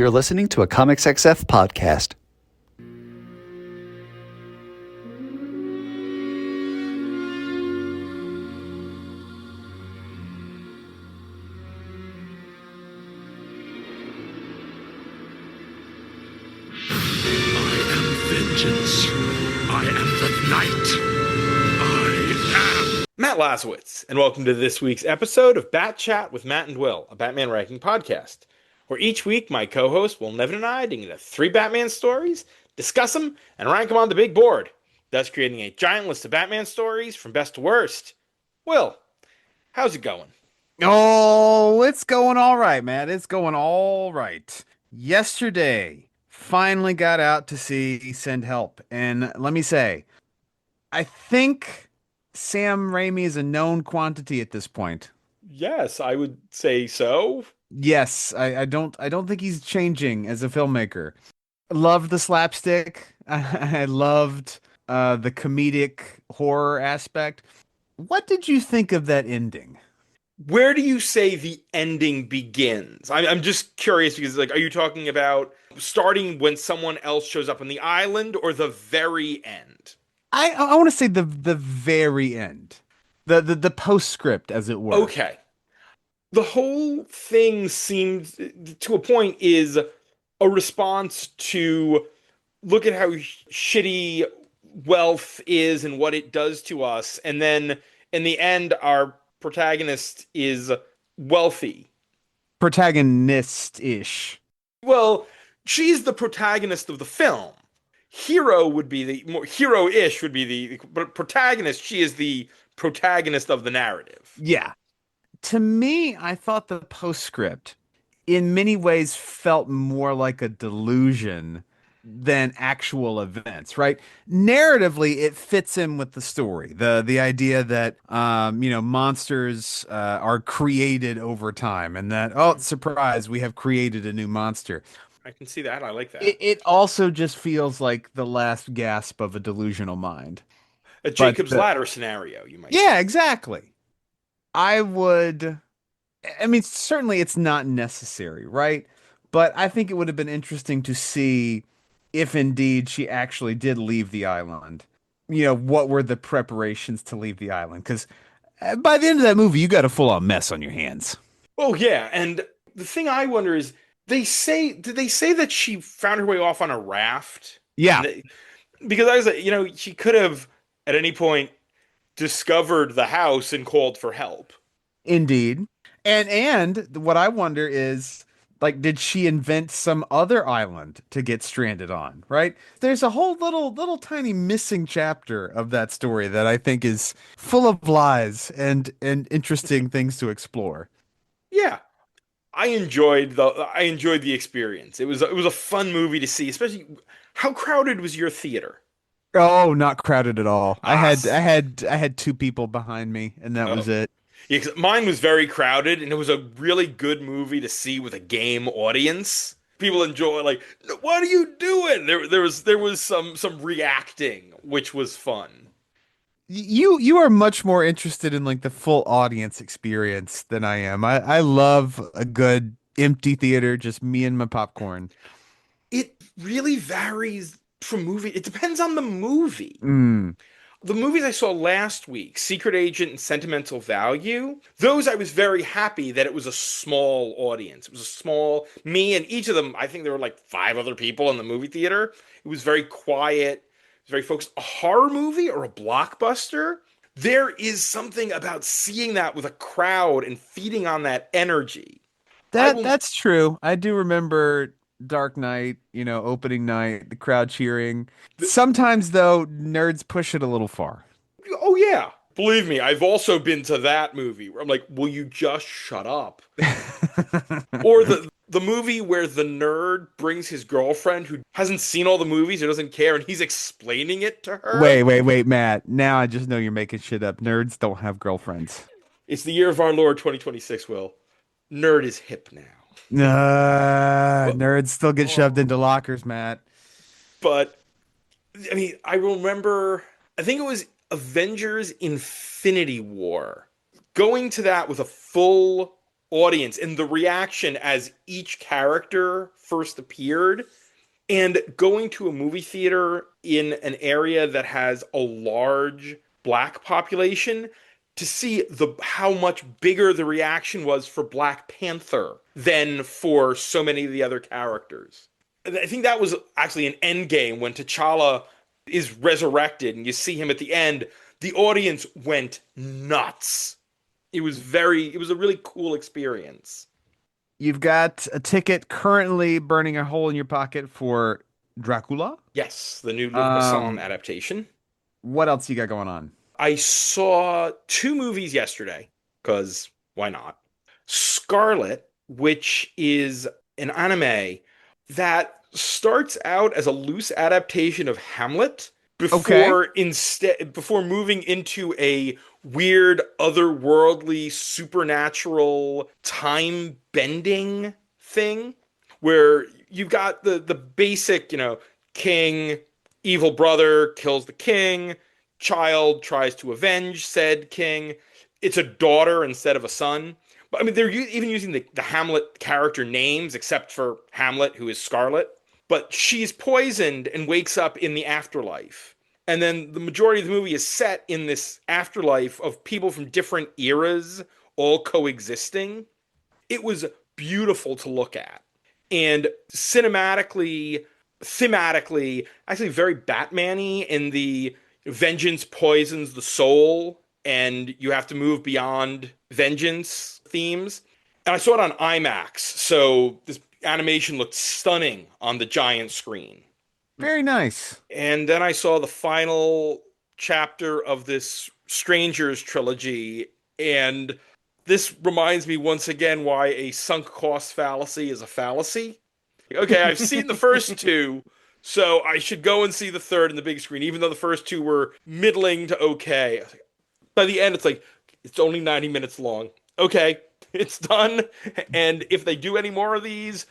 You're listening to a Comics XF podcast. Vengeance. I am the knight. I am Matt Lazowitz, and welcome to this week's episode of Bat Chat with Matt and Will, a Batman ranking podcast, where each week my co-host Will Nevin and I dig into 3 Batman stories, discuss them, and rank them on the big board, thus creating a giant list of Batman stories from best to worst. Will, how's it going? Oh, it's going all right, man. It's going all right. Yesterday, finally got out to see Send Help. And let me say, I think Sam Raimi is a known quantity at this point. Yes, I would say so. Yes, I don't think he's changing as a filmmaker. Loved the slapstick. I loved the comedic horror aspect. What did you think of that ending? Where do you say the ending begins? I'm just curious because, are you talking about starting when someone else shows up on the island or the very end? I want to say the very end, the postscript, as it were. Okay. The whole thing seemed, to a point, is a response to look at how shitty wealth is and what it does to us. And then in the end, our protagonist is wealthy. Protagonist-ish. Well, she's the protagonist of the film. Hero would be the more hero-ish would be but protagonist. She is the protagonist of the narrative. Yeah. To me, I thought the postscript in many ways felt more like a delusion than actual events, right? Narratively, it fits in with the story. The idea that monsters are created over time, and that, oh, surprise, we have created a new monster. I can see that. I like that. It also just feels like the last gasp of a delusional mind. A Jacob's Ladder scenario, you might say. Yeah, exactly. I mean, certainly it's not necessary, right? But I think it would have been interesting to see if indeed she actually did leave the island. What were the preparations to leave the island? Because by the end of that movie, you got a full-on mess on your hands. Oh, yeah. And the thing I wonder is, did they say that she found her way off on a raft? Yeah. Because I was like, she could have at any point discovered the house and called for help. Indeed. And what I wonder is, did she invent some other island to get stranded on, right? There's a whole little tiny missing chapter of that story that I think is full of lies and interesting things to explore. Yeah. I enjoyed the experience. It was a fun movie to see, especially how crowded was your theater? Oh, not crowded at all. I Ah, had 2 people behind me, and that was it. Yeah, 'cause mine was very crowded, and it was a really good movie to see with a game audience. People enjoy, what are you doing? There was some reacting, which was fun. You are much more interested in the full audience experience than I am. I love a good empty theater, just me and my popcorn. It really varies from movie. It depends on the movie. Mm. The movies I saw last week, Secret Agent and Sentimental Value, those I was very happy that it was a small audience. It was a small, me and each of them, I think there were 5 other people in the movie theater. It was very quiet, it was very focused. A horror movie or a blockbuster, there is something about seeing that with a crowd and feeding on that energy. That's true. I do remember Dark Knight, opening night, the crowd cheering. Sometimes though, nerds push it a little far. Oh yeah. Believe me, I've also been to that movie where I'm like, will you just shut up? Or the movie where the nerd brings his girlfriend who hasn't seen all the movies or doesn't care, and he's explaining it to her. Wait, Matt. Now I just know you're making shit up. Nerds don't have girlfriends. It's the year of our Lord 2026, Will. Nerd is hip now. Nerds still get shoved into lockers, Matt. But, I mean, I remember, I think it was Avengers Infinity War. Going to that with a full audience and the reaction as each character first appeared, and going to a movie theater in an area that has a large black population to see how much bigger the reaction was for Black Panther than for so many of the other characters. I think that was actually an end game when T'Challa is resurrected and you see him at the end. The audience went nuts. It was a really cool experience. You've got a ticket currently burning a hole in your pocket for Dracula. Yes, the new Luc Besson adaptation. What else you got going on? I saw two movies yesterday, because why not? Scarlet, which is an anime that starts out as a loose adaptation of Hamlet before moving into a weird, otherworldly, supernatural time bending thing where you've got the basic, king, evil brother kills the king, child tries to avenge said king. It's a daughter instead of a son. But I mean, they're even using the Hamlet character names, except for Hamlet, who is Scarlet. But she's poisoned and wakes up in the afterlife. And then the majority of the movie is set in this afterlife of people from different eras all coexisting. It was beautiful to look at. And thematically, actually very Batman-y in the vengeance poisons the soul and you have to move beyond vengeance themes. And I saw it on IMAX, so this animation looked stunning on the giant screen. Very nice. And then I saw the final chapter of this Strangers trilogy, and this reminds me once again why a sunk cost fallacy is a fallacy. Okay, I've seen the first two, so I should go and see the third in the big screen, even though the first two were middling to okay. By the end, it's like, it's only 90 minutes long. Okay, it's done. And if they do any more of these,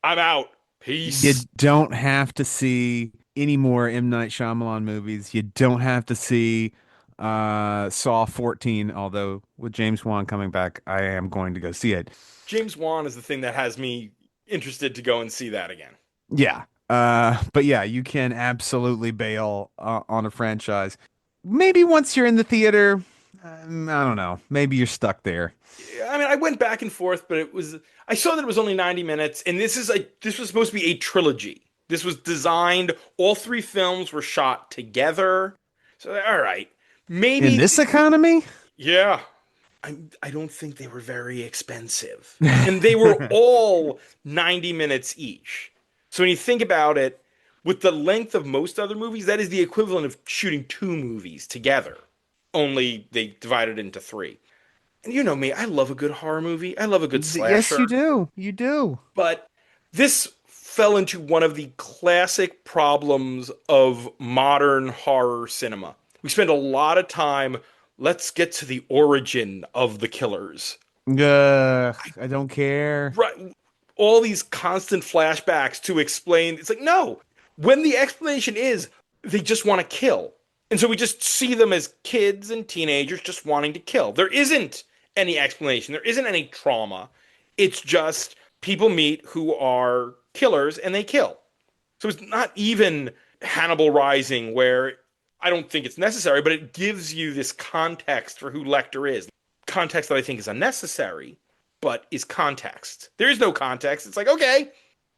I'm out. Peace. You don't have to see any more M. Night Shyamalan movies. You don't have to see Saw 14, although with James Wan coming back, I am going to go see it. James Wan is the thing that has me interested to go and see that again. Yeah. But yeah, you can absolutely bail on a franchise. Maybe once you're in the theater, I don't know. Maybe you're stuck there. I mean, I went back and forth, but I saw that it was only 90 minutes, and this was supposed to be a trilogy. This was designed, all three films were shot together. So, all right. Maybe in this economy? Yeah. I don't think they were very expensive. And they were all 90 minutes each. So when you think about it, with the length of most other movies, that is the equivalent of shooting two movies together. Only they divided it into three. And you know me, I love a good horror movie. I love a good slasher. Yes, you do. You do. But this fell into one of the classic problems of modern horror cinema. We spend a lot of time, let's get to the origin of the killers. I don't care. Right. All these constant flashbacks to explain. It's like, no. When the explanation is they just want to kill. And so we just see them as kids and teenagers just wanting to kill. There isn't any explanation. There isn't any trauma. It's just people meet who are killers and they kill. So it's not even Hannibal Rising, where I don't think it's necessary, but it gives you this context for who Lecter is. Context that I think is unnecessary, but is context. There is no context. It's like, okay,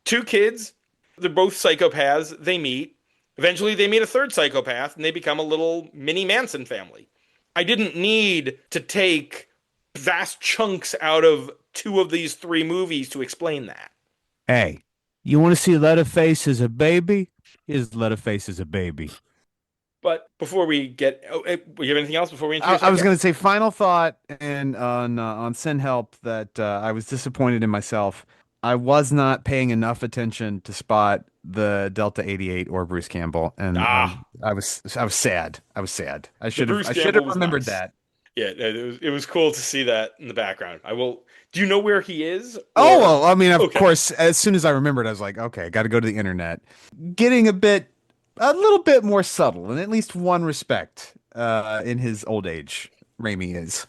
two kids, they're both psychopaths, they meet. Eventually they meet a third psychopath and they become a little mini Manson family. I didn't need to take vast chunks out of two of these three movies to explain that. Hey, you want to see Leatherface as a baby? Here's Leatherface as a baby. But before we get, you have anything else before we introduce? I was going to say final thought and on Sin Help that I was disappointed in myself. I was not paying enough attention to spot the Delta 88 or Bruce Campbell, and I was sad. I was sad. I should have remembered that. Yeah, it was cool to see that in the background. I will. Do you know where he is? Or... Oh, well, I mean, of course. As soon as I remembered, I was like, okay, got to go to the internet. Getting a little bit more subtle in at least one respect in his old age. Raimi is.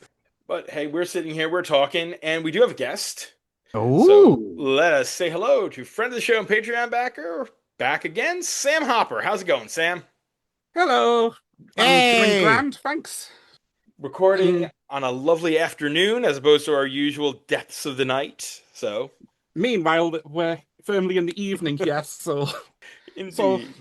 But hey, we're sitting here, we're talking, and we do have a guest. So Oh, let us say hello to friend of the show and Patreon backer, back again, Sam Hopper. How's it going, Sam? Hello. I'm doing hey. grand, thanks. Recording And on a lovely afternoon as opposed to our usual depths of the night. So, meanwhile, we're firmly in the evening, yes, so indeed.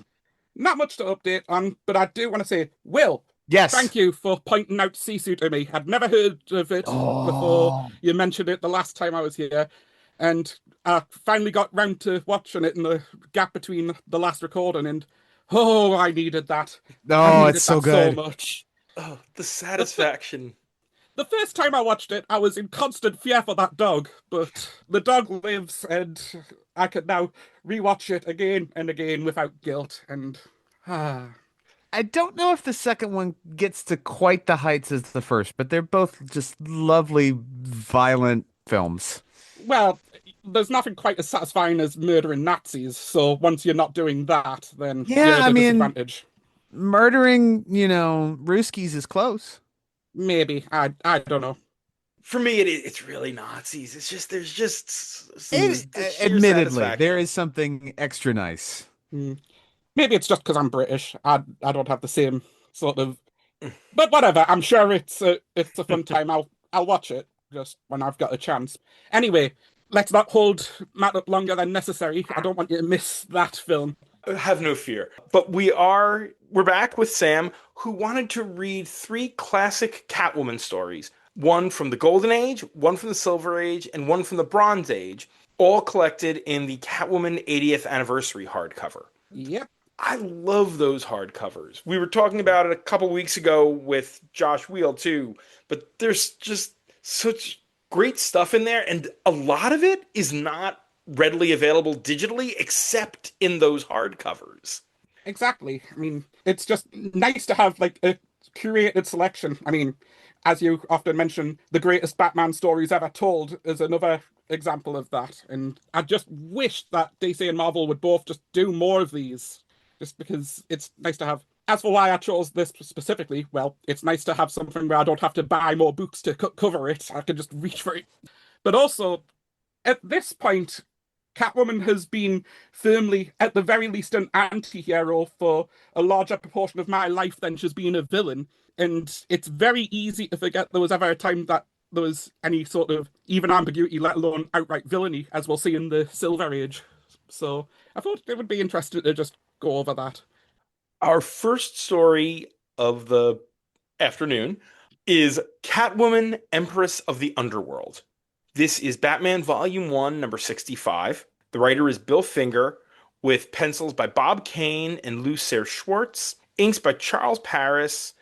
not much to update on, but I do want to say, Will, Yes. thank you for pointing out Sisu to me. I'd never heard of it before Oh, you mentioned it the last time I was here, and I finally got round to watching it in the gap between the last recording, and oh, I needed that. I no, it's needed so that so good. much. Oh, the The, f- satisfaction. the first time I watched it, I was in constant fear for that dog, but the dog lives, and I can now rewatch it again and again without guilt. And ah, I don't know if the second one gets to quite the heights as the first, but they're both just lovely, violent films. well, there's nothing quite as satisfying as murdering Nazis. So once you're not doing that, then Yeah, you're at I a mean, disadvantage. murdering, Ruskies is close. Maybe I don't know. For me, it's really Nazis. It's just, there's just the sheer Admittedly, there satisfaction. is something extra nice. Hmm. Maybe it's just because I'm British. I don't have the same sort of. But whatever. I'm sure it's a fun time. I'll watch it just when I've got a chance. Anyway, let's not hold Matt up longer than necessary. I don't want you to miss that film. Have no fear. But we're back with Sam, who wanted to read three classic Catwoman stories. One from the Golden Age, one from the Silver Age, and one from the Bronze Age, all collected in the Catwoman 80th anniversary hardcover. Yep. I love those hardcovers. We were talking about it a couple weeks ago with Josh Wheel too, but there's just such great stuff in there, and a lot of it is not readily available digitally except in those hardcovers. Exactly. I mean, it's just nice to have like a curated selection. I mean, as you often mention, the greatest Batman stories ever told is another example of that. And I just wish that DC and Marvel would both just do more of these, just because it's nice to have. As for why I chose this specifically, well, it's nice to have something where I don't have to buy more books to cover it. I can just reach for it. But also, at this point, Catwoman has been firmly, at the very least, an anti-hero for a larger proportion of my life than she's been a villain. And it's very easy to forget there was ever a time that there was any sort of even ambiguity, let alone outright villainy, as we'll see in the Silver Age. So I thought it would be interesting to just go over that. Our first story of the afternoon is Catwoman, Empress of the Underworld. This is Batman Volume 1, number 65. The writer is Bill Finger, with pencils by Bob Kane and Lou Sayre Schwartz, inks by Charles Paris.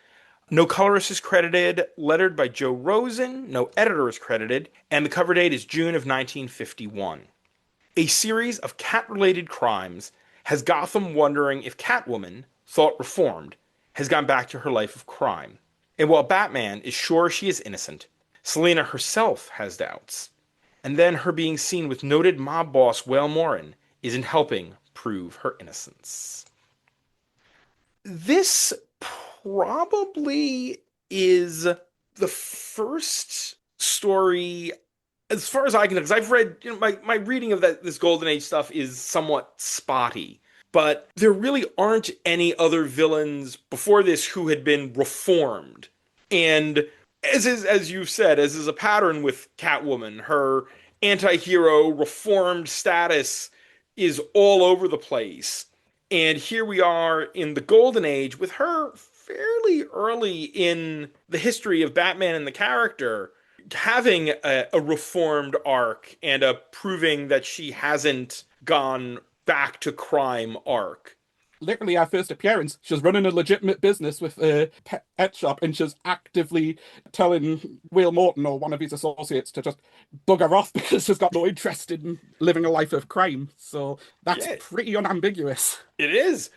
No colorist is credited, lettered by Joe Rosen, no editor is credited, and the cover date is June of 1951. A series of cat-related crimes has Gotham wondering if Catwoman, thought reformed, has gone back to her life of crime. And while Batman is sure she is innocent, Selina herself has doubts. And then her being seen with noted mob boss Whale Morin isn't helping prove her innocence. This probably is the first story, as far as I can, because I've read, my reading of this Golden Age stuff is somewhat spotty. But there really aren't any other villains before this who had been reformed. And as you've said, as is a pattern with Catwoman, her anti-hero reformed status is all over the place. And here we are in the Golden Age with her fairly early in the history of Batman and the character, having a reformed arc and a proving that she hasn't gone back to crime arc. Literally, our first appearance, she's running a legitimate business with a pet shop, and she's actively telling Will Morton or one of his associates to just bugger off because she's got no interest in living a life of crime. So that's Yeah, pretty unambiguous. it is.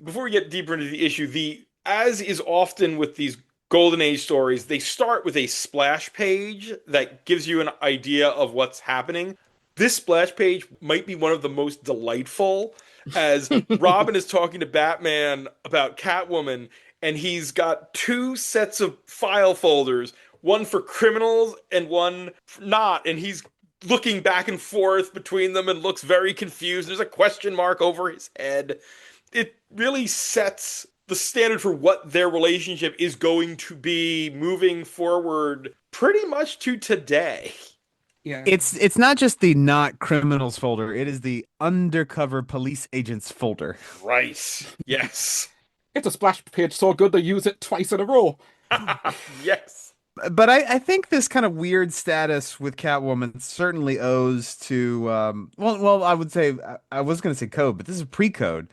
Before we get deeper into the issue, the as is often with these Golden Age stories, they start with a splash page that gives you an idea of what's happening. This splash page might be one of the most delightful, as Robin is talking to Batman about Catwoman, and he's got two sets of file folders. one for criminals and one for not, and he's looking back and forth between them and looks very confused. There's a question mark over his head. It really sets the standard for what their relationship is going to be moving forward pretty much to today. Yeah. It's not just the not criminals folder, it is the undercover police agents folder. Right. Yes. It's a splash page so good they use it twice in a row. Yes. But I think this kind of weird status with Catwoman certainly owes to well I would say I was going to say code, but this is pre-code.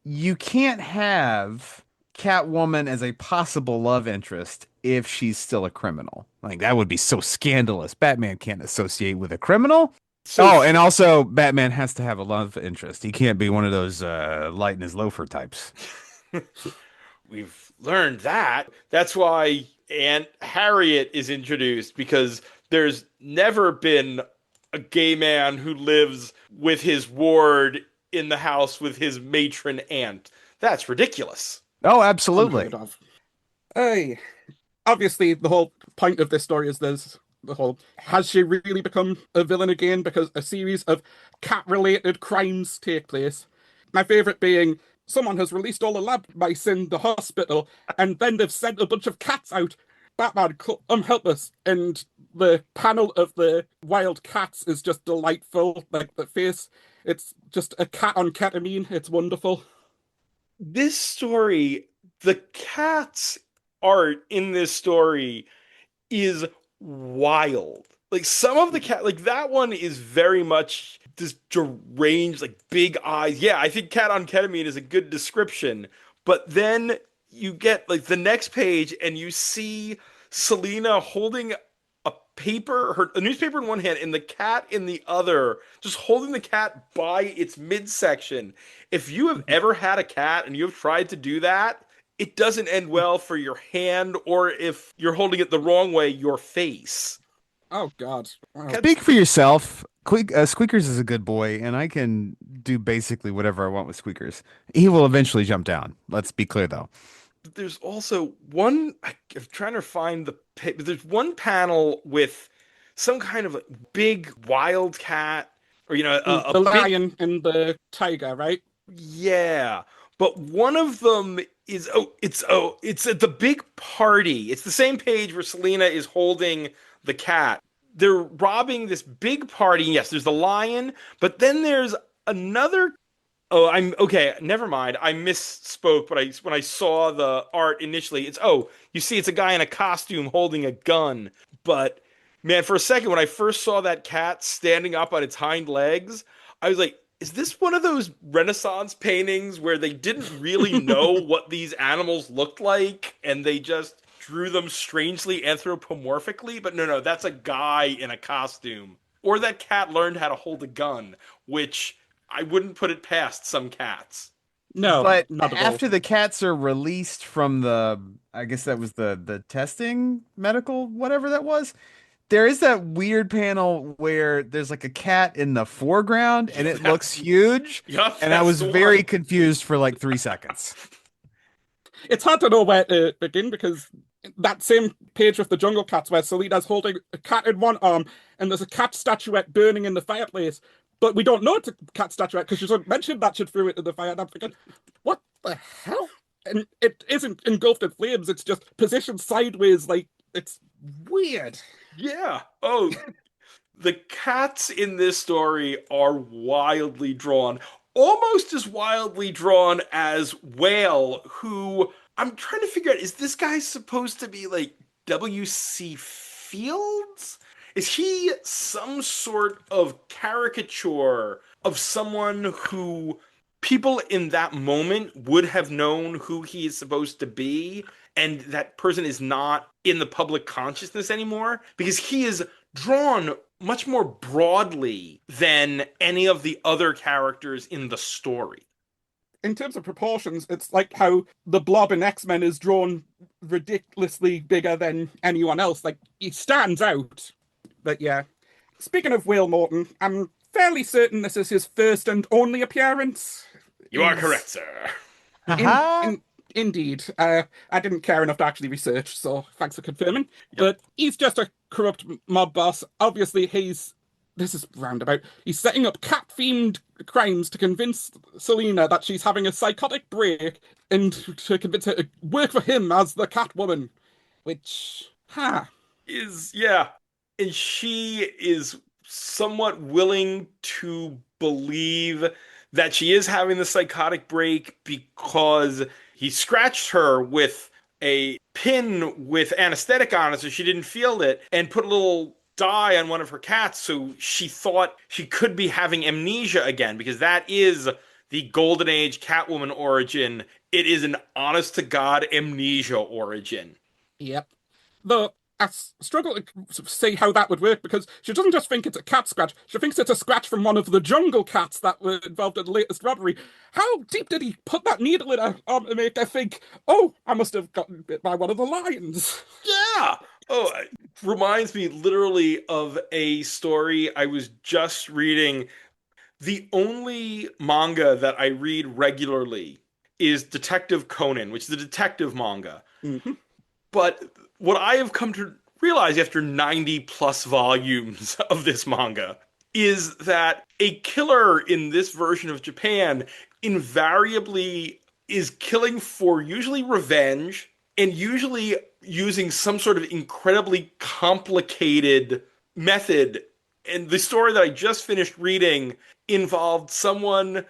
You can't have Catwoman as a possible love interest if she's still a criminal. Like that would be so scandalous. Batman can't associate with a criminal. So And also Batman has to have a love interest. He can't be one of those light in his loafer types. we've learned that. That's why Aunt Harriet is introduced, because there's never been a gay man who lives with his ward in the house with his matron aunt. That's ridiculous. Oh, absolutely. Unheard of. Aye. Obviously, the whole point of this story is there's the whole, has she really become a villain again? Because a series of cat-related crimes take place. My favourite being, someone has released all the lab mice in the hospital, and then they've sent a bunch of cats out. Batman, help us. And the panel of the wild cats is just delightful. Like the face, it's just a cat on ketamine. It's wonderful. This story, the cat's art in this story is wild. Like some of the cat, like that one is very much this deranged, like big eyes. Yeah, I think cat on ketamine is a good description. But then you get like the next page and you see Selina holding a newspaper in one hand and the cat in the other, just holding the cat by its midsection. If you have ever had a cat and you have tried to do that, it doesn't end well for your hand, or if you're holding it the wrong way, your face. Oh, God. Wow. Speak for yourself. Squeakers is a good boy, and I can do basically whatever I want with Squeakers. He will eventually jump down. Let's be clear, though. There's also one, I'm trying to find there's one panel with some kind of big wild cat, or, The lion and the tiger, right? Yeah. But one of them is it's at the big party. It's the same page where Selina is holding the cat. They're robbing this big party. Yes, there's the lion, but then there's another. Oh, I'm okay. Never mind. I misspoke. But when I saw the art initially, it's a guy in a costume holding a gun. But man, for a second, when I first saw that cat standing up on its hind legs, I was like, is this one of those Renaissance paintings where they didn't really know what these animals looked like and they just drew them strangely anthropomorphically? But no, that's a guy in a costume. Or that cat learned how to hold a gun, which I wouldn't put it past some cats. No, But not at after all. the cats are released from I guess that was the testing medical, whatever that was, there is that weird panel where there's like a cat in the foreground and it looks huge. Yup, And I that's was the very one. confused for like 3 seconds. It's hard to know where to begin because that same page with the jungle cats where Selina's holding a cat in one arm and there's a cat statuette burning in the fireplace, but we don't know it's a cat statuette because she mentioned that she threw it in the fire, and I'm thinking, what the hell? And it isn't engulfed in flames, it's just positioned sideways, like, it's weird. Yeah. Oh, the cats in this story are wildly drawn. Almost as wildly drawn as Whale, who I'm trying to figure out, is this guy supposed to be like W.C. Fields? Is he some sort of caricature of someone who people in that moment would have known who he is supposed to be, and that person is not in the public consciousness anymore? Because he is drawn much more broadly than any of the other characters in the story. In terms of proportions, it's like how the Blob in X-Men is drawn ridiculously bigger than anyone else. Like, he stands out. But yeah. Speaking of Will Morton, I'm fairly certain this is his first and only appearance. You are correct, sir. Aha! Indeed. I didn't care enough to actually research, so thanks for confirming. But he's just a corrupt mob boss. Obviously, this is roundabout. He's setting up cat-themed crimes to convince Selina that she's having a psychotic break and to convince her to work for him as the Catwoman. Which, Yeah. And she is somewhat willing to believe that she is having the psychotic break because he scratched her with a pin with anesthetic on it so she didn't feel it and put a little dye on one of her cats so she thought she could be having amnesia again because that is the Golden Age Catwoman origin. It is an honest to God amnesia origin. Yep. Though I struggle to see how that would work because she doesn't just think it's a cat scratch, she thinks it's a scratch from one of the jungle cats that were involved in the latest robbery. How deep did he put that needle in her arm to make her think, oh, I must have gotten bit by one of the lions? Yeah! Oh, it reminds me literally of a story I was just reading. The only manga that I read regularly is Detective Conan, which is a detective manga. Mm-hmm. But what I have come to realize after 90 plus volumes of this manga is that a killer in this version of Japan invariably is killing for usually revenge and usually using some sort of incredibly complicated method. And the story that I just finished reading involved someone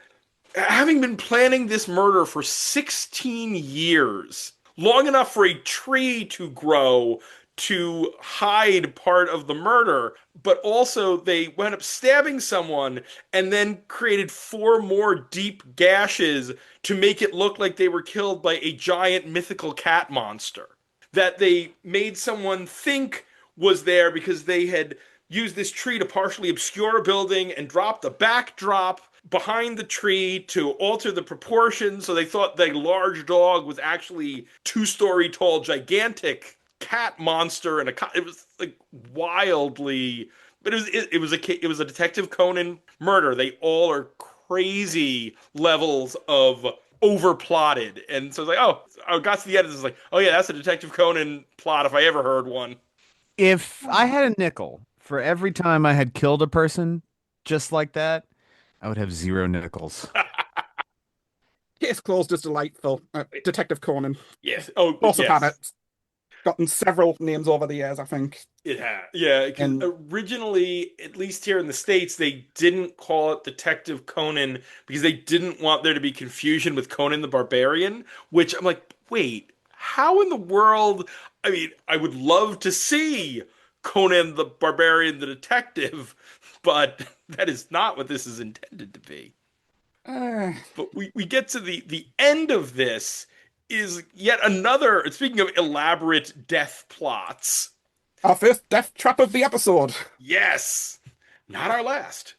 having been planning this murder for 16 years, long enough for a tree to grow to hide part of the murder, but also they went up stabbing someone and then created 4 more deep gashes to make it look like they were killed by a giant mythical cat monster that they made someone think was there because they had used this tree to partially obscure a building and dropped the backdrop behind the tree to alter the proportions, so they thought the large dog was actually 2-story tall gigantic cat monster. And it was like wildly, but it was a Detective Conan murder. They all are crazy levels of overplotted, and so it's like, oh, I got to the end, it's like, oh yeah, that's a Detective Conan plot if I ever heard one. If I had a nickel for every time I had killed a person just like that, I would have 0 nickels. Case closed is delightful. Detective Conan. Yes. Oh, Also yes. had it. Gotten several names over the years, I think. It had. Yeah, And- originally, at least here in the States, they didn't call it Detective Conan because they didn't want there to be confusion with Conan the Barbarian, which I'm like, wait, how in the world? I mean, I would love to see Conan the Barbarian the Detective, but that is not what this is intended to be. But we get to the end of this is yet another, speaking of elaborate death plots. Our first death trap of the episode. Yes. Not our last.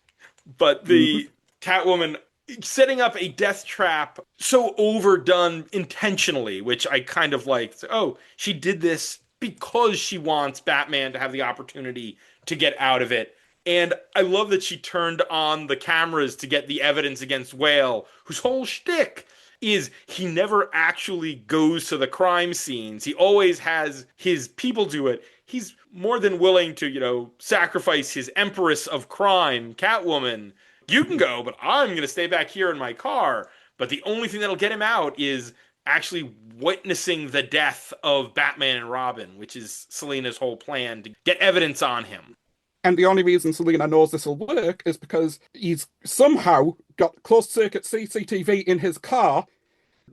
But the Catwoman setting up a death trap so overdone intentionally, which I kind of like. Oh, she did this because she wants Batman to have the opportunity to get out of it. And I love that she turned on the cameras to get the evidence against Whale, whose whole shtick is he never actually goes to the crime scenes. He always has his people do it. He's more than willing to, sacrifice his Empress of crime, Catwoman. You can go, but I'm going to stay back here in my car. But the only thing that'll get him out is actually witnessing the death of Batman and Robin, which is Selina's whole plan to get evidence on him. And the only reason Selina knows this will work is because he's somehow got closed-circuit CCTV in his car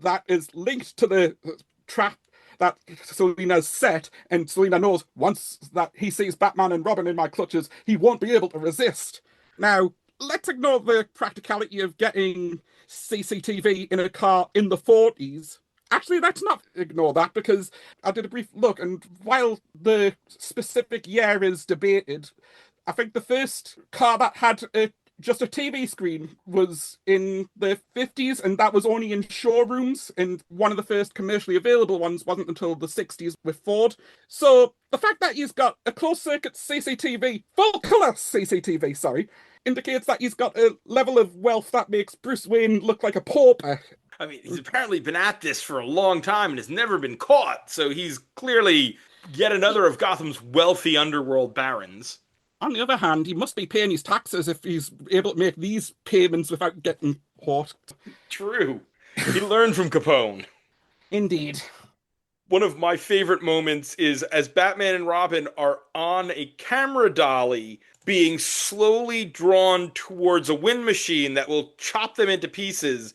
that is linked to the trap that Selina's set, and Selina knows once that he sees Batman and Robin in my clutches, he won't be able to resist. Now, let's ignore the practicality of getting CCTV in a car in the 40s. Actually, let's not ignore that, because I did a brief look, and while the specific year is debated, I think the first car that had just a TV screen was in the 50s, and that was only in showrooms, and one of the first commercially available ones wasn't until the 60s with Ford. So the fact that he's got a closed-circuit CCTV, full-colour CCTV, sorry, indicates that he's got a level of wealth that makes Bruce Wayne look like a pauper. I mean, he's apparently been at this for a long time and has never been caught, so he's clearly yet another of Gotham's wealthy underworld barons. On the other hand, he must be paying his taxes if he's able to make these payments without getting caught. True. He learned from Capone. Indeed. One of my favorite moments is as Batman and Robin are on a camera dolly being slowly drawn towards a wind machine that will chop them into pieces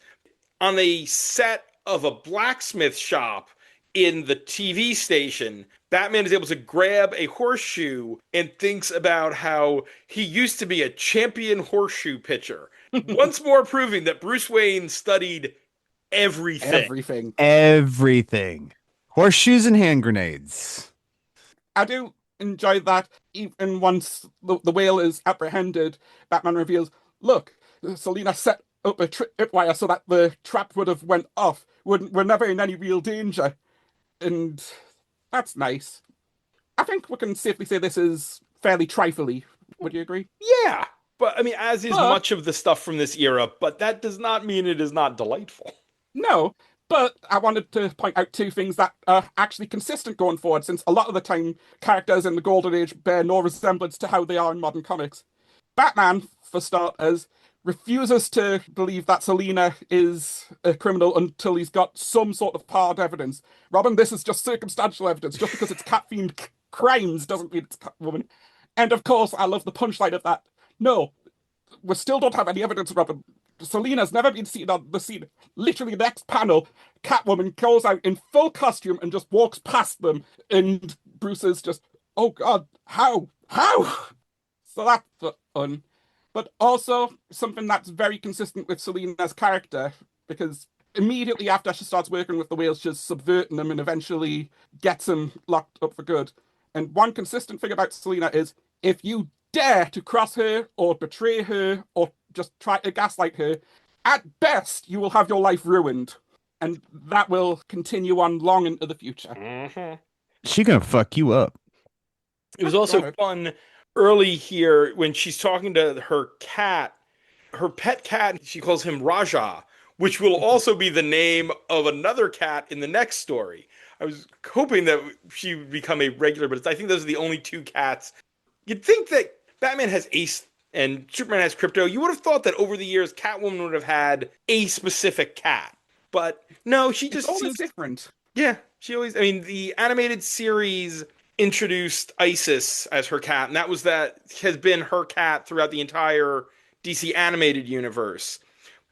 on a set of a blacksmith shop in the TV station. Batman is able to grab a horseshoe and thinks about how he used to be a champion horseshoe pitcher. Once more proving that Bruce Wayne studied everything. Everything. Horseshoes and hand grenades. I do enjoy that. Even once the whale is apprehended, Batman reveals, look, Selina set up a tripwire so that the trap would have went off. We're never in any real danger. And that's nice. I think we can safely say this is fairly trifly. Would you agree? Yeah, but I mean, as is much of the stuff from this era, but that does not mean it is not delightful. No, but I wanted to point out two things that are actually consistent going forward, since a lot of the time characters in the Golden Age bear no resemblance to how they are in modern comics. Batman, for starters, refuses to believe that Selina is a criminal until he's got some sort of hard evidence. Robin, this is just circumstantial evidence. Just because it's cat-themed crimes doesn't mean it's Catwoman. And of course, I love the punchline of that. No, we still don't have any evidence, Robin. Selina's never been seen on the scene. Literally, the next panel, Catwoman goes out in full costume and just walks past them. And Bruce is just, oh God, how? So that's fun. But also something that's very consistent with Selina's character, because immediately after she starts working with the whales, she's subverting them and eventually gets them locked up for good. And one consistent thing about Selina is, if you dare to cross her or betray her or just try to gaslight her, at best you will have your life ruined. And that will continue on long into the future. Mm-hmm. She gonna fuck you up. It was also fun early here when she's talking to her cat, her pet cat, she calls him Raja, which will also be the name of another cat in the next story. I was hoping that she would become a regular, but I think those are the only two cats. You'd think that Batman has Ace and Superman has Crypto. You would have thought that over the years, Catwoman would have had a specific cat. But no, she just seems different. Yeah, she always, I mean, the animated series introduced Isis as her cat, and that has been her cat throughout the entire DC animated universe.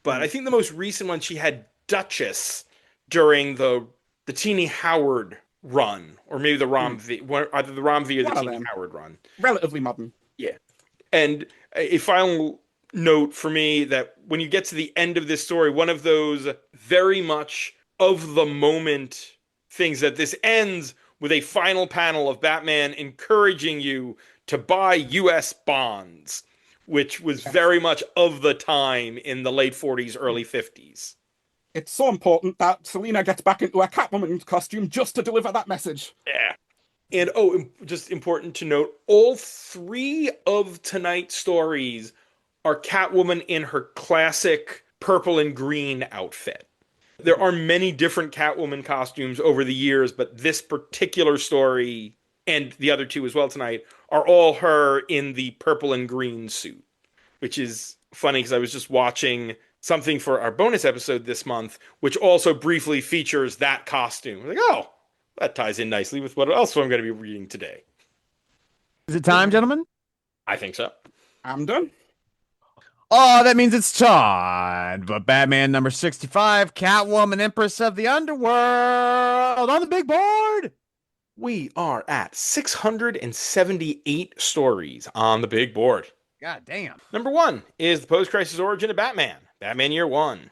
But I think the most recent one, she had Duchess during the Teenie Howard run, or maybe the Rom V, either the Rom V or the Teenie Howard run. Relatively modern. Yeah. And a final note for me that when you get to the end of this story, one of those very much of the moment things that this ends with a final panel of Batman encouraging you to buy US bonds, which was very much of the time in the late 40s, early 50s. It's so important that Selina gets back into her Catwoman costume just to deliver that message. Yeah. And just important to note, all three of tonight's stories are Catwoman in her classic purple and green outfit. There are many different Catwoman costumes over the years, but this particular story, and the other two as well tonight, are all her in the purple and green suit, which is funny because I was just watching something for our bonus episode this month, which also briefly features that costume. I'm like, oh, that ties in nicely with what else I'm going to be reading today. Is it time, gentlemen? I think so. I'm done. Oh, that means it's time for Batman number 65, Catwoman, Empress of the Underworld on the big board. We are at 678 stories on the big board. God damn. Number 1 is the post-crisis origin of Batman, Batman Year 1.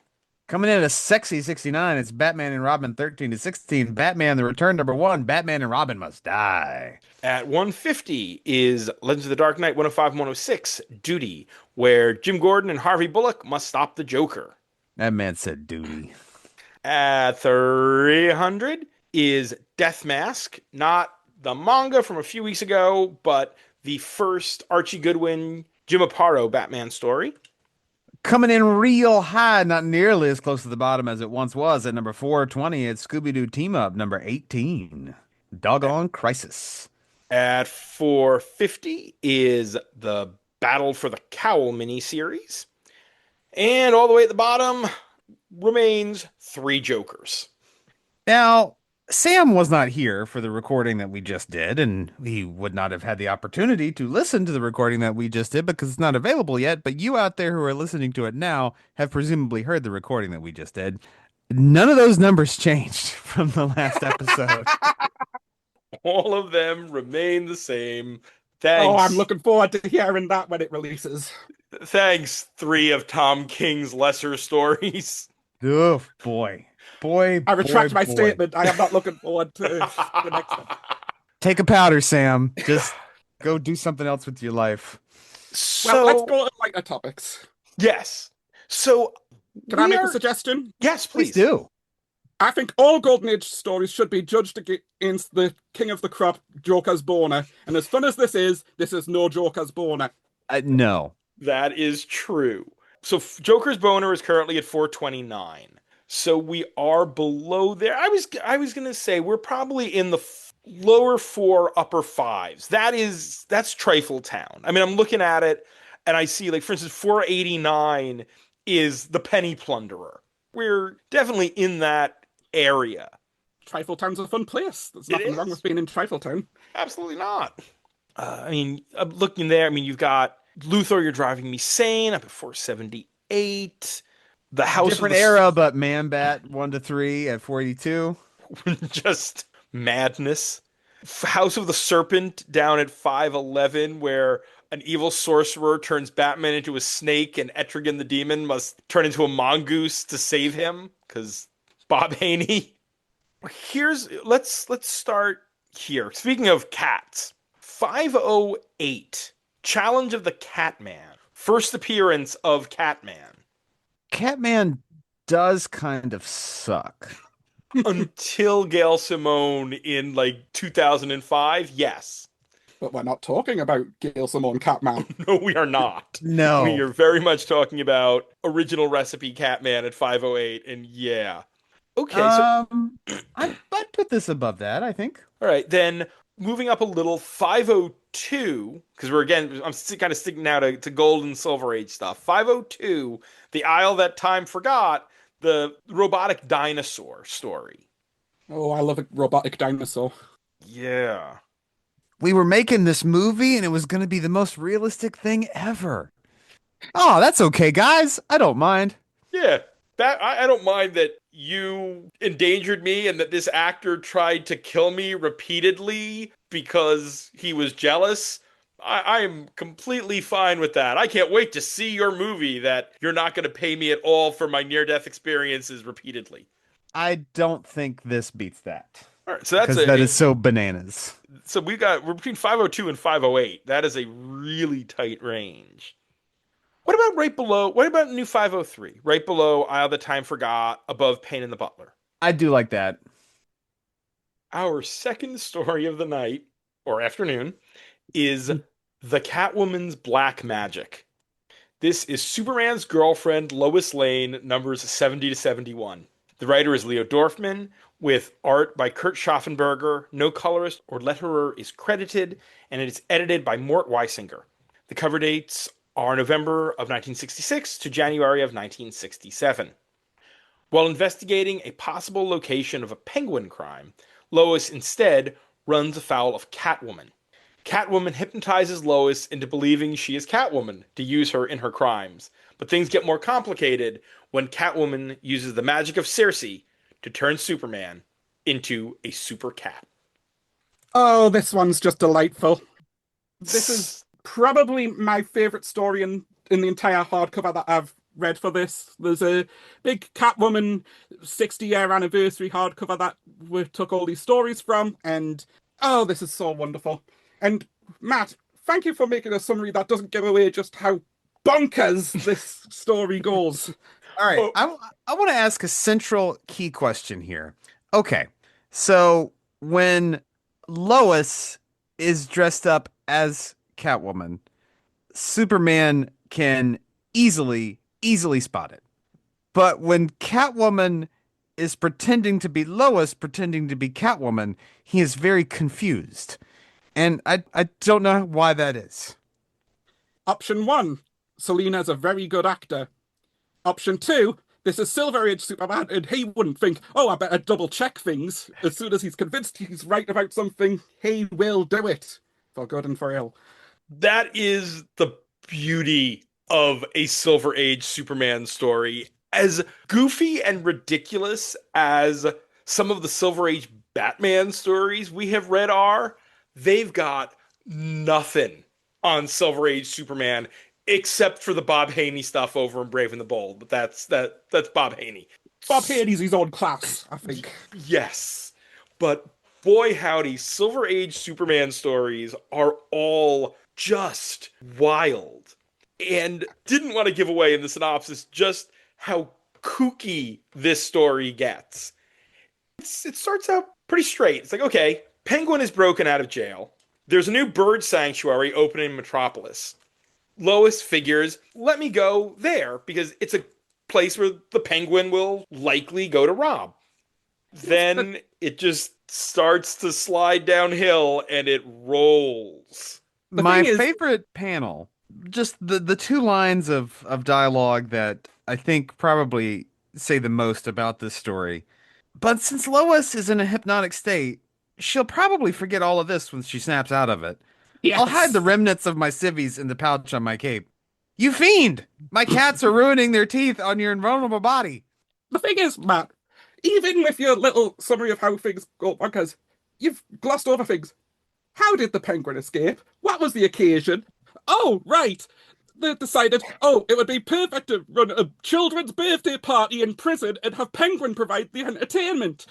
Coming in at a sexy 69, it's Batman and Robin 13 to 16. Batman, the return number 1, Batman and Robin must die. At 150 is Legends of the Dark Knight 105 and 106, Duty, where Jim Gordon and Harvey Bullock must stop the Joker. That man said duty. At 300 is Death Mask, not the manga from a few weeks ago, but the first Archie Goodwin, Jim Aparo Batman story. Coming in real high, not nearly as close to the bottom as it once was. At number 420, it's Scooby-Doo Team Up, number 18. Doggone Crisis. At 450 is the Battle for the Cowl miniseries. And all the way at the bottom remains Three Jokers. Now, Sam was not here for the recording that we just did, and he would not have had the opportunity to listen to the recording that we just did because it's not available yet. But you out there who are listening to it now have presumably heard the recording that we just did. None of those numbers changed from the last episode. All of them remain the same. Oh, Thanks. I'm looking forward to hearing that when it releases. Thanks, three of Tom King's lesser stories. Oh, boy. I retract my boy. statement. I am not looking forward to the next one. Take a powder, Sam. Just go do something else with your life. So, Well, let's go to lighter topics. yes. So, Can I make a suggestion? Yes, Please please. do. I think all Golden Age stories should be judged against the King of the Crop, Joker's Boner. And as fun as this is no Joker's Boner. No. That is true. So Joker's Boner is currently at 429. So we are below there. I was going to say we're probably in the lower four, upper fives. That's Trifle Town. I mean, I'm looking at it and I see, like, for instance, 489 is The Penny Plunderer. We're definitely in that area. Trifletown's a fun place. There's nothing wrong with being in Trifletown. Absolutely not. I mean, I'm looking there. I mean, you've got Luthor, You're Driving Me Sane up at 478. The House Different of the era, but Man Bat 1 to 3 at 482. just madness. House of the Serpent down at 511, where an evil sorcerer turns Batman into a snake, and Etrigan the Demon must turn into a mongoose to save him because Bob Haney. Let's start here. Speaking of cats, 508, Challenge of the Catman. First appearance of Catman. Catman does kind of suck. Until Gail Simone in like 2005, yes. But we're not talking about Gail Simone Catman. No, we are not. No. We are very much talking about original recipe Catman at 508, and yeah. Okay, so I'd put this above that, I think. all right, then moving up a little, 502, because I'm kind of sticking now to Gold and Silver Age stuff. 502, The Isle That Time Forgot, the robotic dinosaur story. Oh, I love a robotic dinosaur. Yeah. We were making this movie and it was going to be the most realistic thing ever. Oh, that's okay, guys. I don't mind. Yeah, that I don't mind that you endangered me and that this actor tried to kill me repeatedly because he was jealous. I am completely fine with that. I can't wait to see your movie that you're not going to pay me at all for my near-death experiences repeatedly. I don't think this beats that. All right, so that's Because that is so bananas. so we're between 502 and 508. That is a really tight range. What about right below? What about new 503? Right below Isle That Time Forgot, above Pain and the Butler. I do like that. Our second story of the night or afternoon is The Catwoman's Black Magic. This is Superman's girlfriend, Lois Lane, numbers 70 to 71. The writer is Leo Dorfman, with art by Kurt Schaffenberger. No colorist or letterer is credited, and it is edited by Mort Weisinger. The cover dates are November of 1966 to January of 1967. While investigating a possible location of a penguin crime, Lois instead runs afoul of Catwoman. Catwoman hypnotizes Lois into believing she is Catwoman to use her in her crimes. But things get more complicated when Catwoman uses the magic of Circe to turn Superman into a super cat. Oh, this one's just delightful. This is probably my favorite story in the entire hardcover that I've read for this. There's a big Catwoman 60-year anniversary hardcover that we took all these stories from, and oh, this is so wonderful. And Matt, thank you for making a summary that doesn't give away just how bonkers this story goes. All right. I want to ask a central key question here. Okay. So when Lois is dressed up as Catwoman, Superman can easily easily spotted. But when Catwoman is pretending to be Lois, pretending to be Catwoman, he is very confused. And I don't know why that is. Option one, Selina's a very good actor. Option two, this is Silver Age Superman, and he wouldn't think, oh, I better double check things. As soon as he's convinced he's right about something, he will do it. For good and for ill. That is the beauty of a Silver Age Superman story. As goofy and ridiculous as some of the Silver Age Batman stories we have read are, they've got nothing on Silver Age Superman except for the Bob Haney stuff over in Brave and the Bold. But that's Bob Haney. Bob Haney's his own class, I think. Yes. But boy howdy, Silver Age Superman stories are all just wild. And didn't want to give away in the synopsis just how kooky this story gets. It starts out pretty straight. It's like, okay, Penguin is broken out of jail. There's a new bird sanctuary opening in Metropolis. Lois figures, let me go there because it's a place where the Penguin will likely go to rob. Then it just starts to slide downhill and it rolls. My favorite panel, just the two lines of dialogue that I think probably say the most about this story. But since Lois is in a hypnotic state, she'll probably forget all of this when she snaps out of it. Yes. I'll hide the remnants of my civvies in the pouch on my cape. You fiend! My cats are ruining their teeth on your invulnerable body. The thing is, Matt, even with your little summary of how things go bonkers, you've glossed over things. How did the Penguin escape? What was the occasion? Oh, right. They decided, oh, it would be perfect to run a children's birthday party in prison and have Penguin provide the entertainment.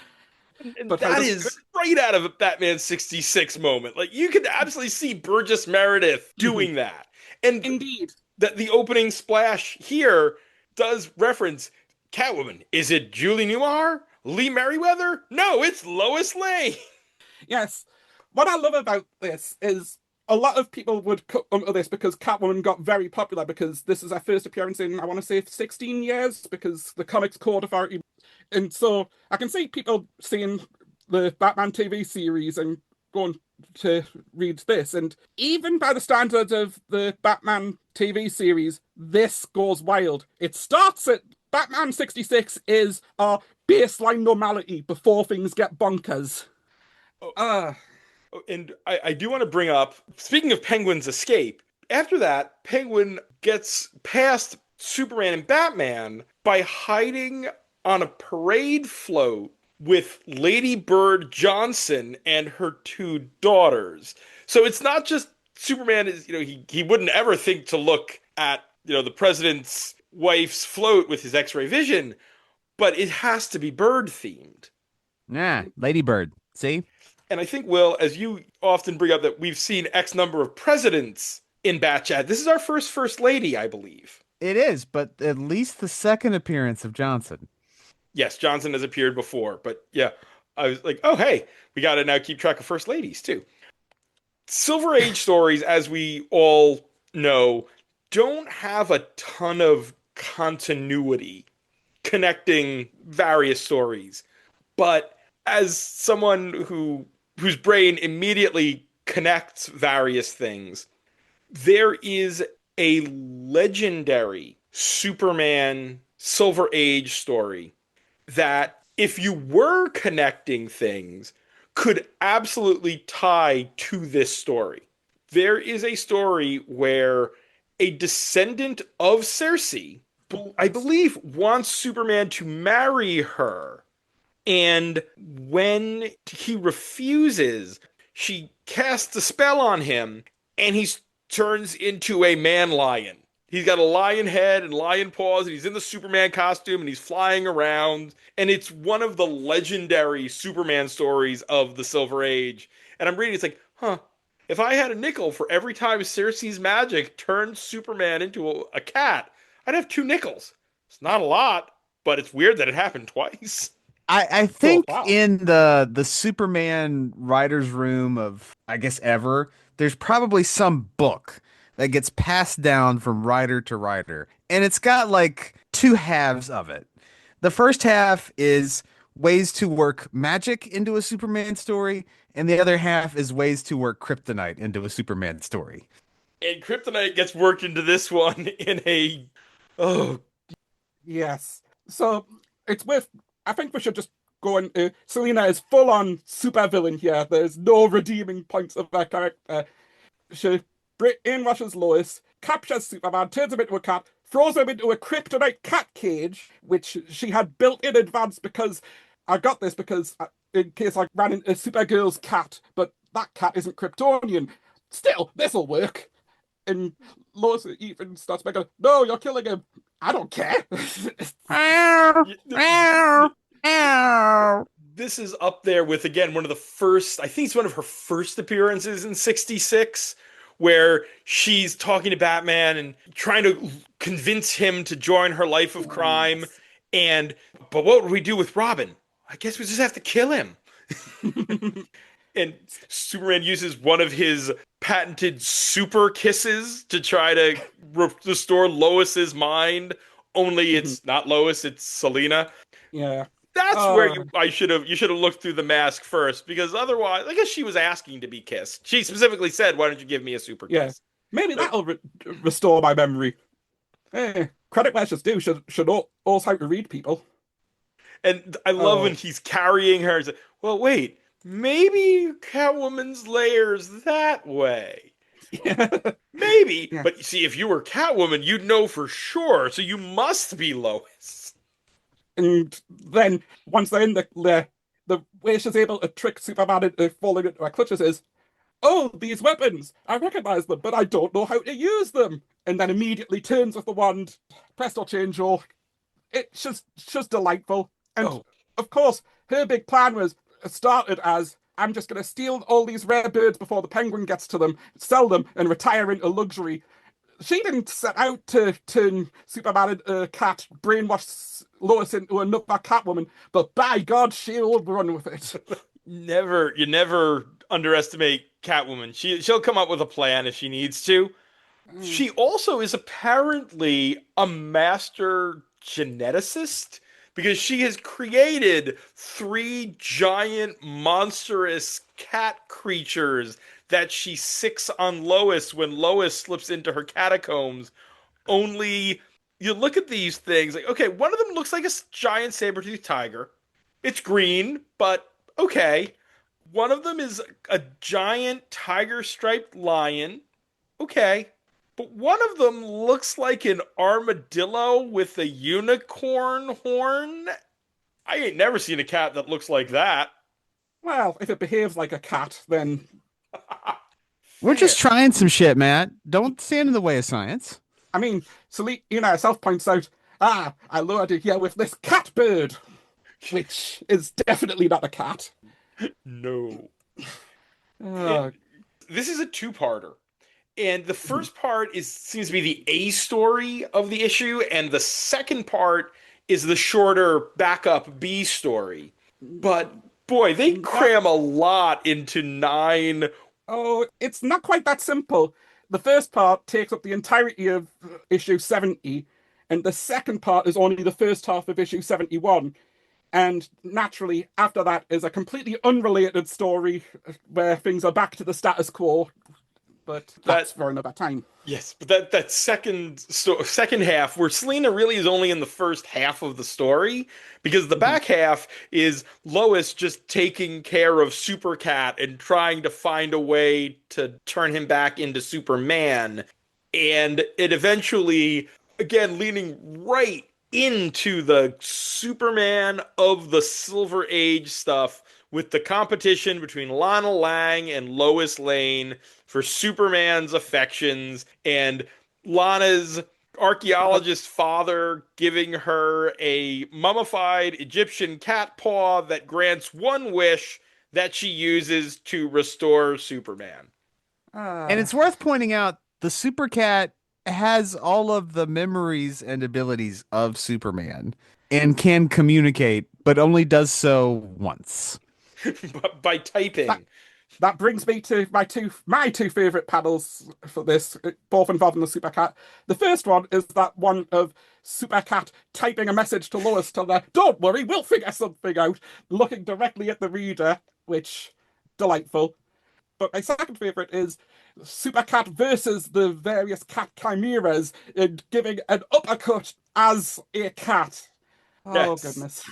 And But that is right out of a Batman 66 moment. Like, you can absolutely see Burgess Meredith doing that. And Indeed. that the opening splash here does reference Catwoman. Is it Julie Newmar? Lee Merriweather? No, it's Lois Lane. Yes. What I love about this is a lot of people would cut onto this because Catwoman got very popular because this is her first appearance in, I want to say, 16 years because the Comics Code Authority. And so I can see people seeing the Batman TV series and going to read this. And even by the standards of the Batman TV series, this goes wild. It starts at Batman 66 is our baseline normality before things get bonkers. And I do want to bring up, speaking of Penguin's escape, after that, Penguin gets past Superman and Batman by hiding on a parade float with Lady Bird Johnson and her two daughters. So it's not just Superman is, he wouldn't ever think to look at, the president's wife's float with his X-ray vision, but it has to be bird themed. Yeah, Lady Bird. See? And I think, Will, as you often bring up that we've seen X number of presidents in Batchat, this is our first lady, I believe. It is, but at least the second appearance of Johnson. Yes, Johnson has appeared before, but yeah, I was like, oh, hey, we got to now keep track of first ladies, too. Silver Age stories, as we all know, don't have a ton of continuity connecting various stories. But as someone whose brain immediately connects various things, there is a legendary Superman Silver Age story that, if you were connecting things, could absolutely tie to this story. There is a story where a descendant of Cersei, I believe, wants Superman to marry her. And when he refuses, she casts a spell on him, and he turns into a man lion. He's got a lion head and lion paws, and he's in the Superman costume, and he's flying around. And it's one of the legendary Superman stories of the Silver Age. And I'm reading, it's like, if I had a nickel for every time Cersei's magic turned Superman into a cat, I'd have 2 nickels. It's not a lot, but it's weird that it happened twice. I think wow. in the Superman writer's room of, I guess, ever, there's probably some book that gets passed down from writer to writer. and it's got like two halves of it. The first half is ways to work magic into a Superman story, and the other half is ways to work kryptonite into a Superman story. And Kryptonite gets worked into this one in a oh Yes. So it's with. I think we should just go into. Selina is full on supervillain here. There's no redeeming points of her character. She brainwashes Lois, captures Superman, turns him into a cat, throws him into a kryptonite cat cage, which she had built in advance because I got this because in case I ran into Supergirl's cat, but that cat isn't Kryptonian. Still, this'll work. And Lois even starts making, no, you're killing him. I don't care. this is up there with again one of the first, I think it's one of her first appearances in 66 where she's talking to Batman and trying to convince him to join her life of crime. But what would we do with Robin? I guess we just have to kill him. And Superman uses one of his patented super kisses to try to restore Lois's mind. Only it's not Lois, it's Selina. Yeah. That's where you should have looked through the mask first, because otherwise, I guess she was asking to be kissed. She specifically said, "Why don't you give me a super kiss?" Maybe that'll restore my memory. Credit where it's due. Should know how to read people. And I love when he's carrying her. He's like, well, wait, maybe Catwoman's layers that way. Yeah. Maybe, but you see, if you were Catwoman, you'd know for sure. So you must be Lois. And then once they're in the way she's able to trick Superman into falling into her clutches is, oh, these weapons, I recognize them, but I don't know how to use them. And then immediately turns with the wand, presto changeo. It's just delightful. And of course, her big plan was started as, I'm just going to steal all these rare birds before the Penguin gets to them, sell them, and retire into luxury. She didn't set out to turn Superman into a cat, brainwash Lois into another Catwoman, but by God, she'll run with it. You never underestimate Catwoman. She'll come up with a plan if she needs to. She also is apparently a master geneticist, because she has created 3 giant monstrous cat creatures that she sicks on Lois when Lois slips into her catacombs. Only you look at these things like, okay, one of them looks like a giant saber-toothed tiger. It's green, but okay. One of them is a giant tiger-striped lion. Okay. But one of them looks like an armadillo with a unicorn horn. I ain't never seen a cat that looks like that. Well, if it behaves like a cat, then... We're just trying some shit, Matt. Don't stand in the way of science. I mean, Selina herself points out, I lured you here with this cat bird, which is definitely not a cat. No. This is a 2-parter. And the first part seems to be the A story of the issue, and the second part is the shorter backup B story. But boy, they cram a lot into 9. Oh, it's not quite that simple. The first part takes up the entirety of issue 70, and the second part is only the first half of issue 71. And naturally, after that is a completely unrelated story where things are back to the status quo. But that's for another time. Yes, but that second half, where Selina really is only in the first half of the story, because the back half is Lois just taking care of Supercat and trying to find a way to turn him back into Superman. And it eventually, again, leaning right into the Superman of the Silver Age stuff, with the competition between Lana Lang and Lois Lane for Superman's affections, and Lana's archaeologist father giving her a mummified Egyptian cat paw that grants one wish that she uses to restore Superman. And it's worth pointing out, the Supercat has all of the memories and abilities of Superman and can communicate, but only does so once. By typing. That brings me to my two favorite panels for this, both involving the Super Cat. The first one is that one of Super Cat typing a message to Lois, telling her, "Don't worry, we'll figure something out," looking directly at the reader, which delightful. But my second favorite is Super Cat versus the various cat chimeras and giving an uppercut as a cat. Oh, Yes. goodness.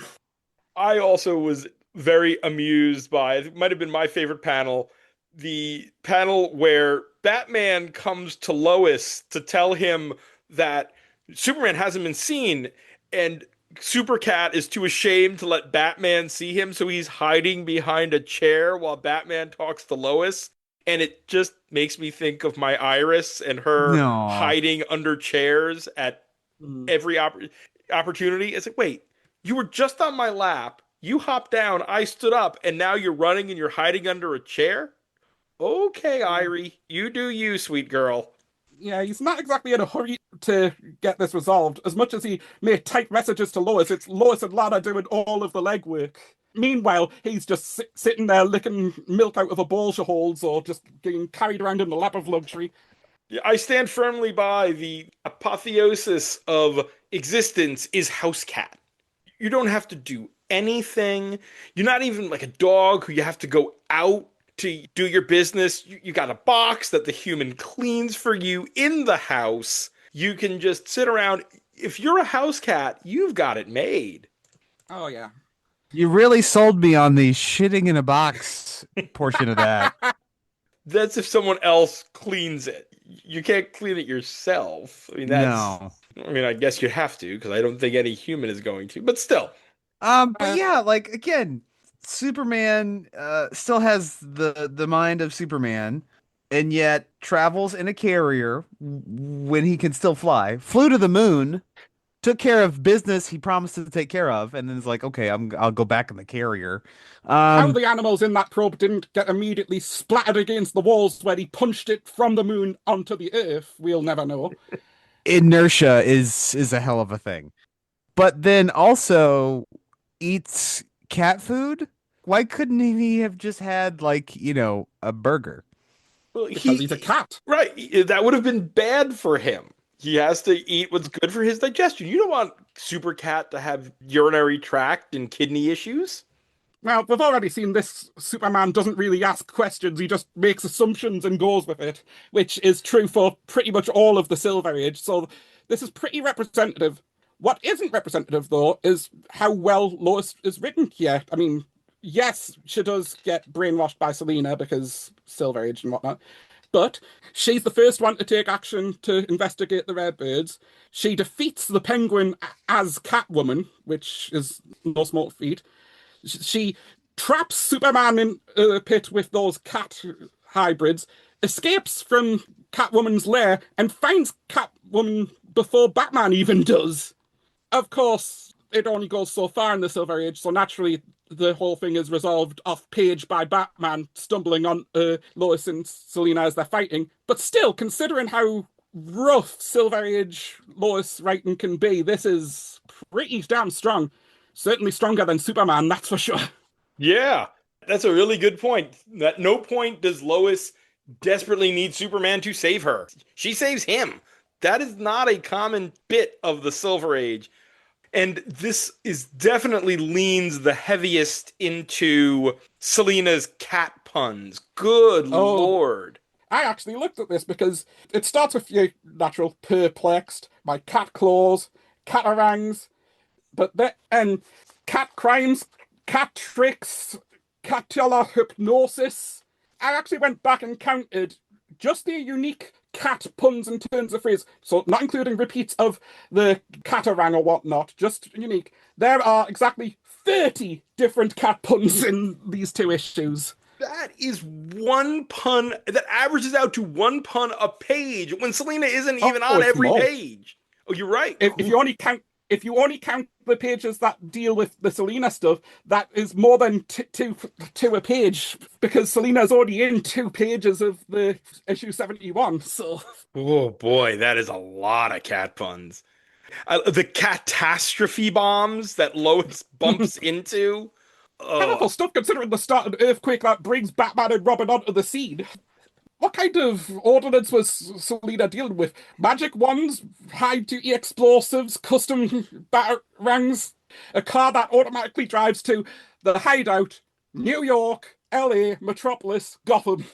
I also was very amused by, it might have been my favorite panel, the panel where Batman comes to Lois to tell him that Superman hasn't been seen, and Supercat is too ashamed to let Batman see him, so he's hiding behind a chair while Batman talks to Lois. And it just makes me think of my Iris and her No. hiding under chairs at every opportunity. It's like, wait, you were just on my lap. You hopped down, I stood up, and now you're running and you're hiding under a chair? Okay, Irie, you do you, sweet girl. Yeah, he's not exactly in a hurry to get this resolved. As much as he may type messages to Lois, it's Lois and Lana doing all of the legwork. Meanwhile, he's just sitting there licking milk out of a bowl she holds or just getting carried around in the lap of luxury. Yeah, I stand firmly by the apotheosis of existence is house cat. You don't have to do anything. You're not even like a dog who you have to go out to do your business. You got a box that the human cleans for you in the house. You can just sit around. If you're a house cat, you've got it made. Oh, yeah. You really sold me on the shitting in a box portion of that. That's if someone else cleans it. You can't clean it yourself. I mean, No. I mean, I guess you have to because I don't think any human is going to. But still, But yeah, like again, Superman still has the mind of Superman, and yet travels in a carrier when he can still fly. Flew to the moon, took care of business he promised to take care of, and then is like, okay, I'll go back in the carrier. How the animals in that probe didn't get immediately splattered against the walls where he punched it from the moon onto the Earth, we'll never know. Inertia is a hell of a thing. But then also eats cat food. Why couldn't he have just had like, a burger? well, Because he's a cat. right. That would have been bad for him. He has to eat what's good for his digestion. You don't want Super Cat to have urinary tract and kidney issues. Well, we've already seen this. Superman doesn't really ask questions, he just makes assumptions and goes with it, which is true for pretty much all of the Silver Age, so this is pretty representative. What isn't representative, though, is how well Lois is written here. I mean, yes, she does get brainwashed by Selina because Silver Age and whatnot, but she's the first one to take action to investigate the Redbirds. She defeats the Penguin as Catwoman, which is no small feat. She traps Superman in a pit with those cat hybrids, escapes from Catwoman's lair, and finds Catwoman before Batman even does. Of course, it only goes so far in the Silver Age, so naturally the whole thing is resolved off page by Batman stumbling on Lois and Selina as they're fighting. But still, considering how rough Silver Age Lois writing can be, this is pretty damn strong. Certainly stronger than Superman, that's for sure. Yeah, that's a really good point. At no point does Lois desperately need Superman to save her. She saves him. That is not a common bit of the Silver Age. And this is definitely leans the heaviest into Selina's cat puns. Good Lord. I actually looked at this because it starts with your natural perplexed, my cat claws, catarangs, and cat crimes, cat tricks, catular hypnosis. I actually went back and counted just the unique cat puns and turns of phrase, so not including repeats of the catarang or whatnot, just unique. There are exactly 30 different cat puns in these two issues. That is one pun that averages out to one pun a page when Selina isn't even on every page. Oh, you're right. If you only count the pages that deal with the Selina stuff, that is more than two a page, because Selina's already in 2 pages of the issue 71. So, oh boy, that is a lot of cat puns. The catastrophe bombs that Lois bumps into. Powerful stuff considering the start of an earthquake that brings Batman and Robin onto the scene. What kind of ordnance was Selina dealing with? Magic wands, high-duty explosives, custom batarangs, a car that automatically drives to the hideout, New York, LA, Metropolis, Gotham.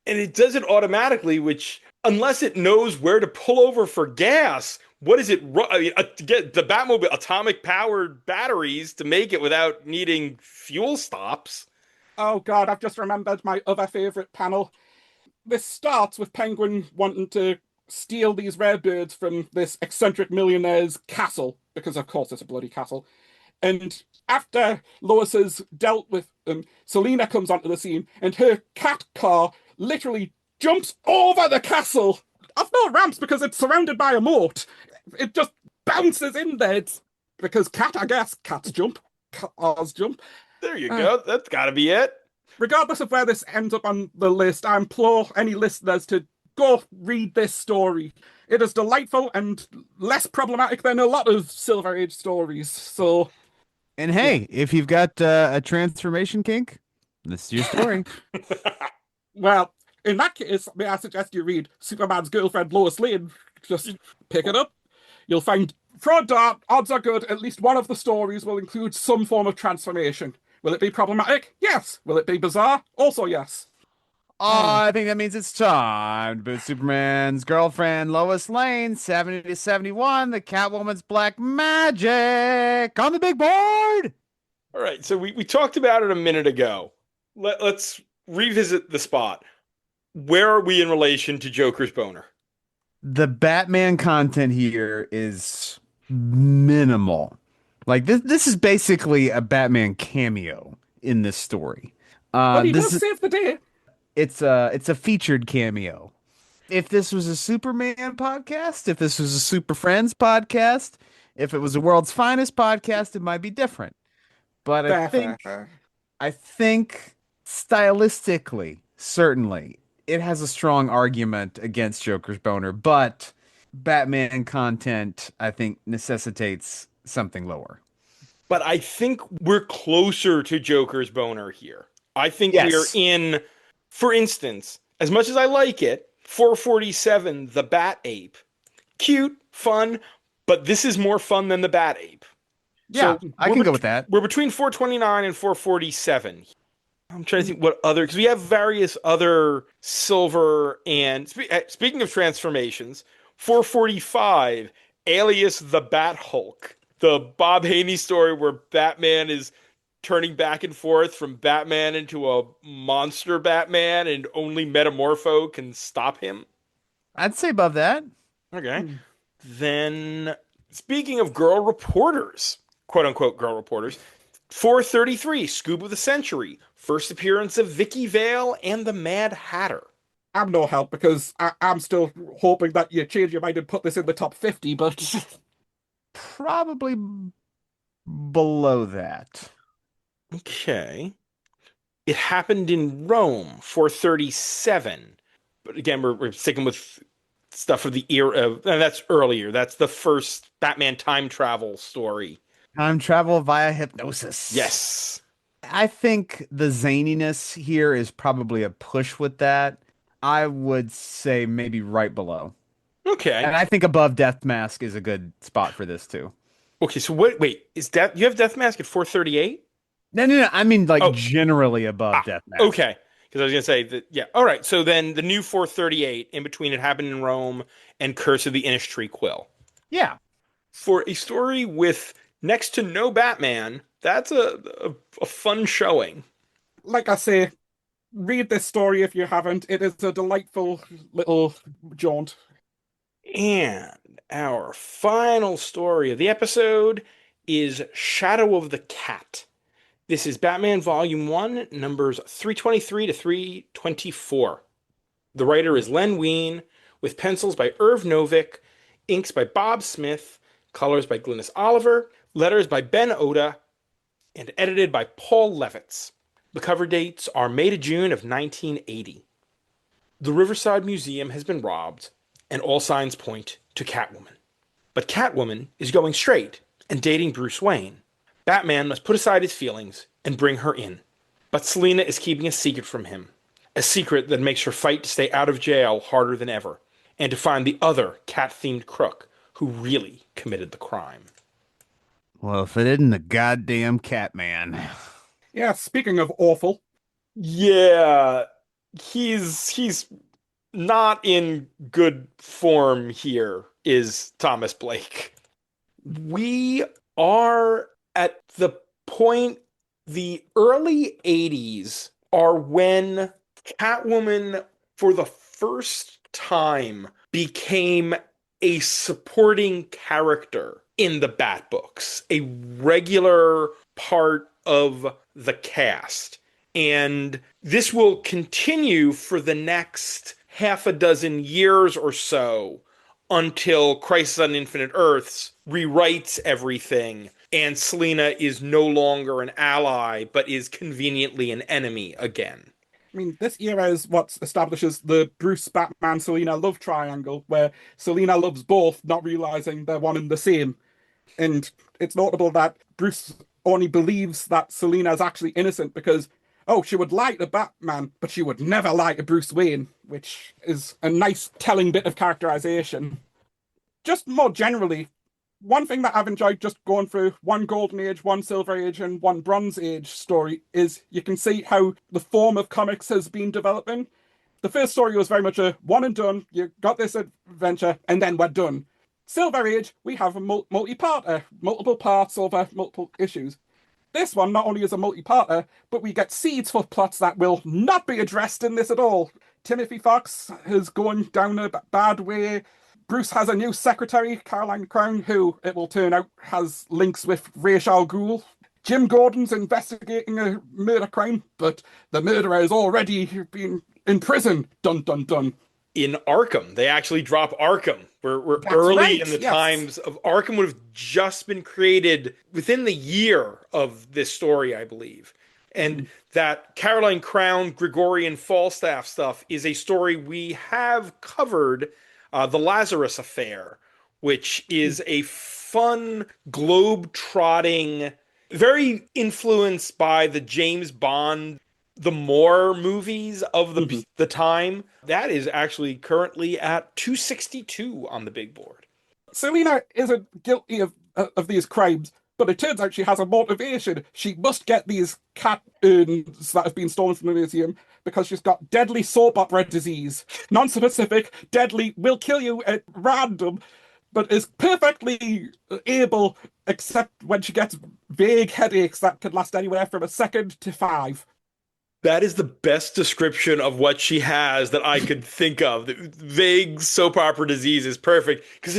And it does it automatically, which, unless it knows where to pull over for gas, what is it? I mean, to get the Batmobile atomic-powered batteries to make it without needing fuel stops. Oh god, I've just remembered my other favorite panel. This starts with Penguin wanting to steal these rare birds from this eccentric millionaire's castle, because of course it's a bloody castle. And after Lois has dealt with them, Selina comes onto the scene, and her cat car literally jumps over the castle. I've no ramps because it's surrounded by a moat. It just bounces in there. It's because I guess cats jump, cars jump. There you go. That's got to be it. Regardless of where this ends up on the list, I implore any listeners to go read this story. It is delightful and less problematic than a lot of Silver Age stories. So, And hey, if you've got a transformation kink, this is your story. well, in that case, may I suggest you read Superman's Girlfriend Lois Lane? Just pick it up. You'll find, for a dart, odds are good, at least one of the stories will include some form of transformation. Will it be problematic? Yes. Will it be bizarre? Also yes. I think that means it's time to boot Superman's Girlfriend Lois Lane, 70 to 71, the Catwoman's Black Magic on the big board. All right, so we talked about it a minute ago. Let's revisit the spot. Where are we in relation to Joker's boner? The Batman content here is minimal. Like this is basically a Batman cameo in this story. But he does save the day. It's a featured cameo. If this was a Superman podcast, if this was a Super Friends podcast, if it was a World's Finest podcast, it might be different. But I think stylistically, certainly, it has a strong argument against Joker's boner, but Batman content, I think, necessitates something lower. But I think we're closer to Joker's boner here. I think we're in, for instance, as much as I like it, 447, the Bat Ape. Cute, fun, but this is more fun than the Bat Ape. Yeah, so I can go with that. We're between 429 and 447. I'm trying to think what other, because we have various other silver and, speaking of transformations, 445, alias the Bat Hulk. The Bob Haney story where Batman is turning back and forth from Batman into a monster Batman and only Metamorpho can stop him. I'd say above that. Okay. Then, speaking of girl reporters, quote unquote girl reporters, 433, Scoop of the Century, first appearance of Vicky Vale and the Mad Hatter. I'm no help because I'm still hoping that you change your mind and put this in the top 50, but probably below that. Okay. It happened in Rome, 437. But again, we're sticking with stuff of the era, and that's earlier. That's the first Batman time travel story. Time travel via hypnosis. Yes. I think the zaniness here is probably a push with that. I would say maybe right below. Okay. And I think above Death Mask is a good spot for this too. Okay, so wait, is that you have Death Mask at 438? No. I mean generally above Death Mask. Okay. Because I was going to say that, yeah. All right. So then the new 438 in between It Happened in Rome and Curse of the Innistree Quill. Yeah. For a story with next to no Batman, that's a fun showing. Like I say, read this story if you haven't. It is a delightful little jaunt. And our final story of the episode is Shadow of the Cat. This is Batman Volume 1, numbers 323 to 324. The writer is Len Wein, with pencils by Irv Novick, inks by Bob Smith, colors by Glynis Oliver, letters by Ben Oda, and edited by Paul Levitz. The cover dates are May to June of 1980. The Riverside Museum has been robbed, and all signs point to Catwoman. But Catwoman is going straight and dating Bruce Wayne. Batman must put aside his feelings and bring her in. But Selina is keeping a secret from him, a secret that makes her fight to stay out of jail harder than ever, and to find the other cat-themed crook who really committed the crime. Well, if it isn't the goddamn Catman. Yeah, speaking of awful, Yeah, he's not in good form here, is Thomas Blake. We are at the point, the early 80s are when Catwoman, for the first time, became a supporting character in the Bat books, a regular part of the cast. And this will continue for the next half a dozen years or so until Crisis on Infinite Earths rewrites everything and Selina is no longer an ally but is conveniently an enemy again. I mean, this era is what establishes the Bruce Batman Selina love triangle, where Selina loves both, not realizing they're one and the same. And it's notable that Bruce only believes that Selina is actually innocent because, oh, she would lie to Batman, but she would never lie to Bruce Wayne, which is a nice telling bit of characterization. Just more generally, one thing that I've enjoyed just going through one Golden Age, one Silver Age, and one Bronze Age story is you can see how the form of comics has been developing. The first story was very much a one and done, you got this adventure, and then we're done. Silver Age, we have a multi-parter, multiple parts over multiple issues. This one not only is a multi-parter, but we get seeds for plots that will not be addressed in this at all. Timothy Fox is going down a bad way. Bruce has a new secretary, Caroline Crown, who, it will turn out, has links with Ra's al Ghul. Jim Gordon's investigating a murder crime, but the murderer has already been in prison. Dun, dun, dun. In Arkham, they actually drop Arkham. We're That's early right, in the yes. times of Arkham would have just been created within the year of this story, I believe. And that Caroline Crown, Gregorian Falstaff stuff is a story we have covered, The Lazarus Affair, which is a fun, globe-trotting, very influenced by the James Bond, the Moore movies of the time. That is actually currently at 262 on the big board. Selina isn't guilty of these crimes, but it turns out she has a motivation. She must get these cat urns that have been stolen from the museum because she's got deadly soap opera disease. Non-specific, deadly, will kill you at random, but is perfectly able, except when she gets vague headaches that could last anywhere from a second to 5. That is the best description of what she has that I could think of. The vague soap opera disease is perfect because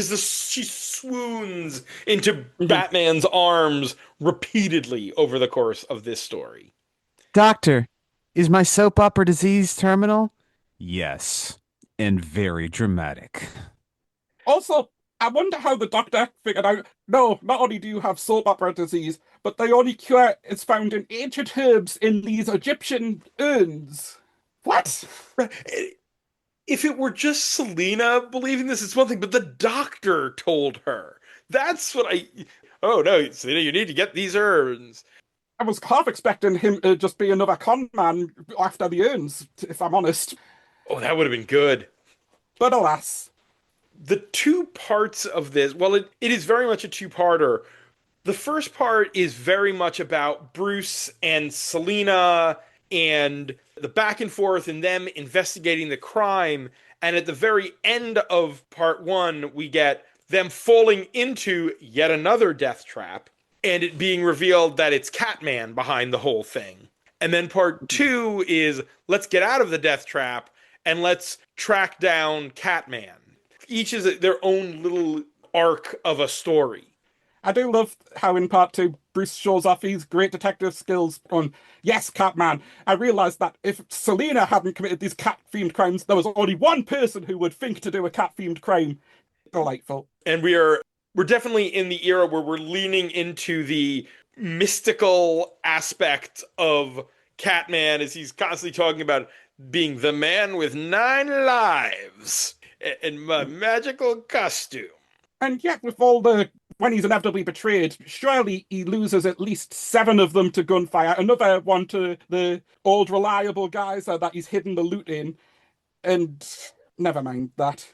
she swoons into Batman's arms repeatedly over the course of this story. Doctor, is my soap opera disease terminal? Yes, and very dramatic. Also, I wonder how the doctor figured out, no, not only do you have soap opera disease, but the only cure is found in ancient herbs in these Egyptian urns. What? If it were just Selina believing this, it's one thing, but the doctor told her. That's what oh no, Selina, you need to get these urns. I was half expecting him to just be another con man after the urns, if I'm honest. Oh, that would have been good. But alas. The two parts of this, well, it is very much a two-parter. The first part is very much about Bruce and Selina and the back and forth and them investigating the crime. And at the very end of part 1, we get them falling into yet another death trap and it being revealed that it's Catman behind the whole thing. And then part 2 is let's get out of the death trap and let's track down Catman. Each is their own little arc of a story. I do love how in part 2, Bruce shows off his great detective skills on, yes, Catman. I realised that if Selina hadn't committed these cat-themed crimes, there was only one person who would think to do a cat-themed crime. Delightful. And we're definitely in the era where we're leaning into the mystical aspect of Catman as he's constantly talking about being the man with 9 lives and my magical costume. And yet, with all the when he's inevitably betrayed, surely he loses at least 7 of them to gunfire, another one to the old reliable geyser that he's hidden the loot in, and never mind that.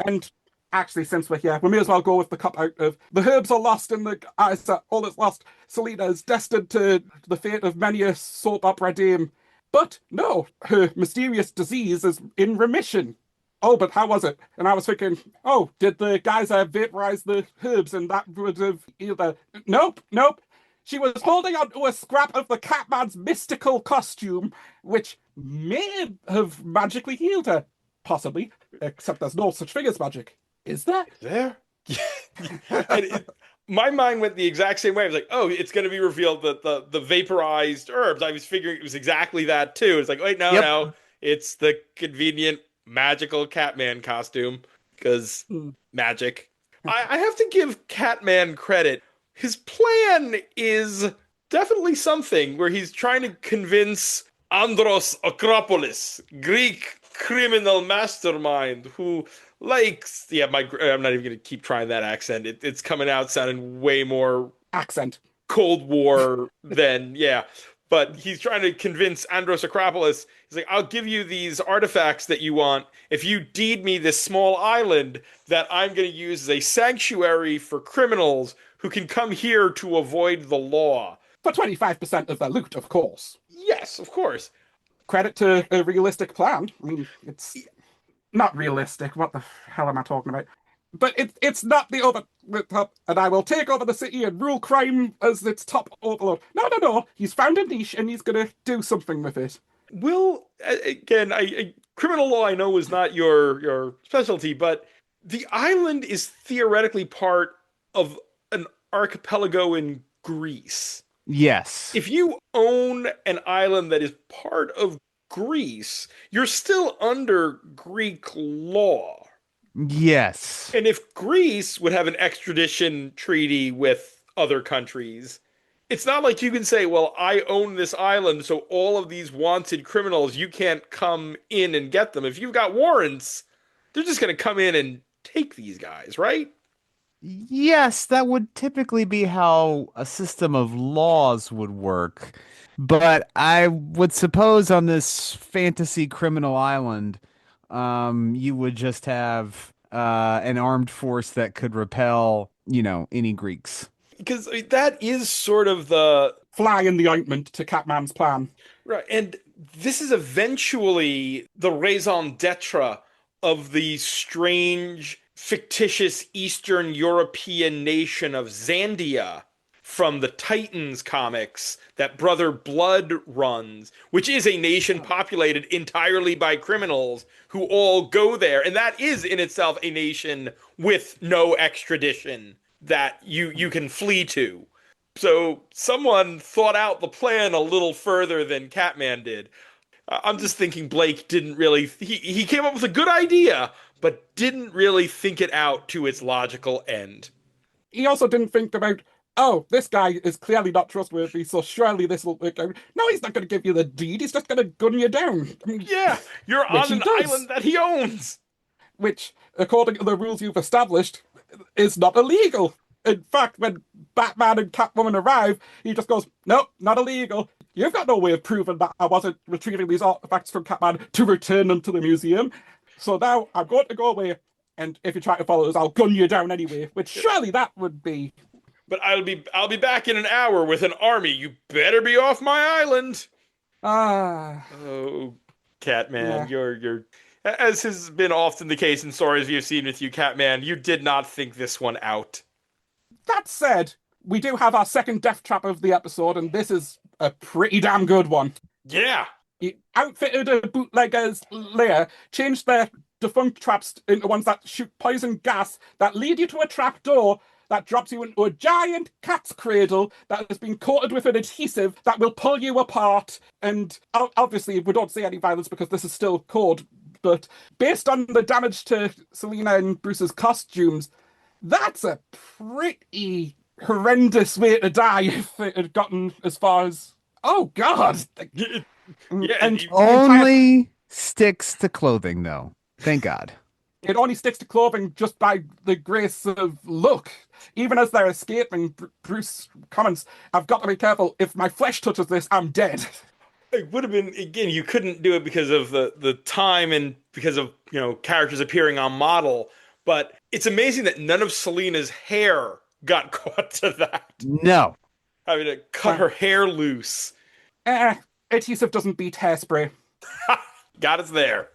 And actually, since we're here, we may as well go with the cop out of the herbs are lost and the geyser, all is lost. Selena is destined to the fate of many a soap opera dame. But no, her mysterious disease is in remission. Oh, but how was it? And I was thinking, oh, did the geyser vaporize the herbs and that would have either... Nope. She was holding onto a scrap of the Catman's mystical costume, which may have magically healed her. Possibly. Except there's no such thing as magic. Is there? There? My mind went the exact same way. I was like, oh, it's going to be revealed that the vaporized herbs. I was figuring it was exactly that, too. It's like, wait, no. It's the convenient magical Catman costume. Because magic. I have to give Catman credit. His plan is definitely something where he's trying to convince Andros Akropolis, Greek criminal mastermind, who likes... Yeah, I'm not even going to keep trying that accent. It's coming out sounding way more... Accent. Cold War than... Yeah. But he's trying to convince Andros Akropolis. He's like, I'll give you these artifacts that you want if you deed me this small island that I'm going to use as a sanctuary for criminals who can come here to avoid the law. For 25% of their loot, of course. Yes, of course. Credit to a realistic plan. I mean, it's not realistic. What the hell am I talking about? But it's not the top, and I will take over the city and rule crime as its top overlord. No. He's found a niche and he's going to do something with it. Will, again, criminal law I know is not your specialty, but the island is theoretically part of an archipelago in Greece. Yes. If you own an island that is part of Greece, you're still under Greek law. Yes. And if Greece would have an extradition treaty with other countries, it's not like you can say, well, I own this island, so all of these wanted criminals, you can't come in and get them. If you've got warrants, they're just going to come in and take these guys, right? Yes, that would typically be how a system of laws would work. But I would suppose on this fantasy criminal island, you would just have an armed force that could repel, any Greeks. Because that is sort of the... Fly in the ointment to Catman's plan. Right, and this is eventually the raison d'etre of the strange, fictitious Eastern European nation of Zandia from the Titans comics that Brother Blood runs, which is a nation populated entirely by criminals who all go there. And that is in itself a nation with no extradition that you can flee to. So someone thought out the plan a little further than Catman did. I'm just thinking Blake didn't really... He came up with a good idea, but didn't really think it out to its logical end. He also didn't think about, oh, this guy is clearly not trustworthy, so surely this will work out. No, he's not going to give you the deed. He's just going to gun you down. I mean, yeah, you're on an island that he owns. Which, according to the rules you've established, is not illegal. In fact, when Batman and Catwoman arrive, he just goes, nope, not illegal. You've got no way of proving that I wasn't retrieving these artifacts from Catman to return them to the museum. So now I'm going to go away, and if you try to follow us, I'll gun you down anyway. Which surely that would be... But I'll be back in an hour with an army. You better be off my island. Oh, Catman, Yeah. you're as has been often the case in stories we've seen with you, Catman, you did not think this one out. That said, we do have our second death trap of the episode, and this is a pretty damn good one. Yeah. He outfitted a bootlegger's lair, changed their defunct traps into ones that shoot poison gas that lead you to a trap door that drops you into a giant cat's cradle that has been coated with an adhesive that will pull you apart. And obviously, we don't see any violence because this is still code, but based on the damage to Selena and Bruce's costumes, that's a pretty horrendous way to die if it had gotten as far as... Oh, God! Yeah, and Only sticks to clothing, though. Thank God. It only sticks to clothing just by the grace of luck. Even as they're escaping, Bruce comments, "I've got to be careful. If my flesh touches this, I'm dead." It would have been, again, you couldn't do it because of the time and because of, characters appearing on model. But it's amazing that none of Selina's hair got caught to that. No. Having to cut her hair loose. Adhesive doesn't beat hairspray. Got us there.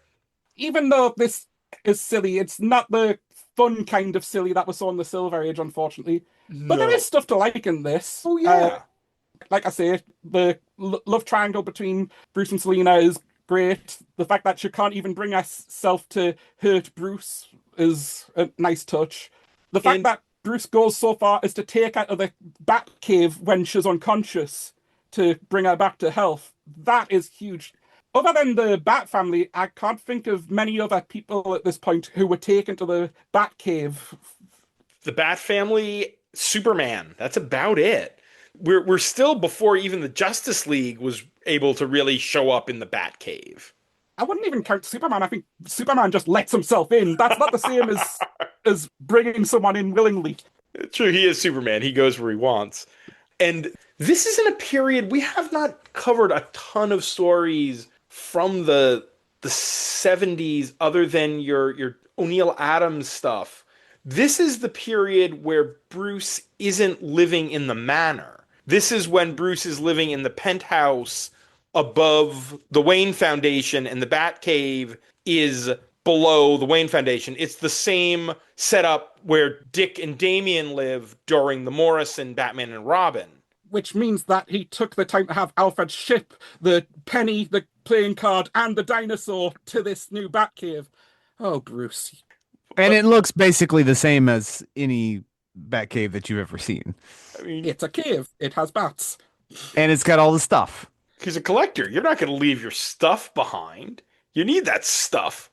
Even though this is silly, it's not the fun kind of silly that we saw in the Silver Age, unfortunately. But there is stuff to like in this. Oh, yeah. Like I say, the love triangle between Bruce and Selina is great. The fact that she can't even bring herself to hurt Bruce is a nice touch. The fact that Bruce goes so far as to take her to the Batcave when she's unconscious to bring her back to health, that is huge. Other than the Bat family, I can't think of many other people at this point who were taken to the Batcave. The Bat family, Superman. That's about it. We're still before even the Justice League was able to really show up in the Batcave. I wouldn't even count Superman. I think Superman just lets himself in. That's not the same as bringing someone in willingly. True, he is Superman. He goes where he wants. And this is in a period we have not covered a ton of stories from the 70s other than your O'Neil Adams stuff. This is the period where Bruce isn't living in the manor. This is when Bruce is living in the penthouse above the Wayne Foundation, and the Batcave is below the Wayne Foundation. It's the same setup where Dick and Damian live during the Morrison Batman and Robin. Which means that he took the time to have Alfred ship the penny, the playing card, and the dinosaur to this new Batcave. Oh, Bruce. And it looks basically the same as any Batcave that you've ever seen. I mean, It's a cave. It has bats. And it's got all the stuff. he's a collector. You're not going to leave your stuff behind. You need that stuff.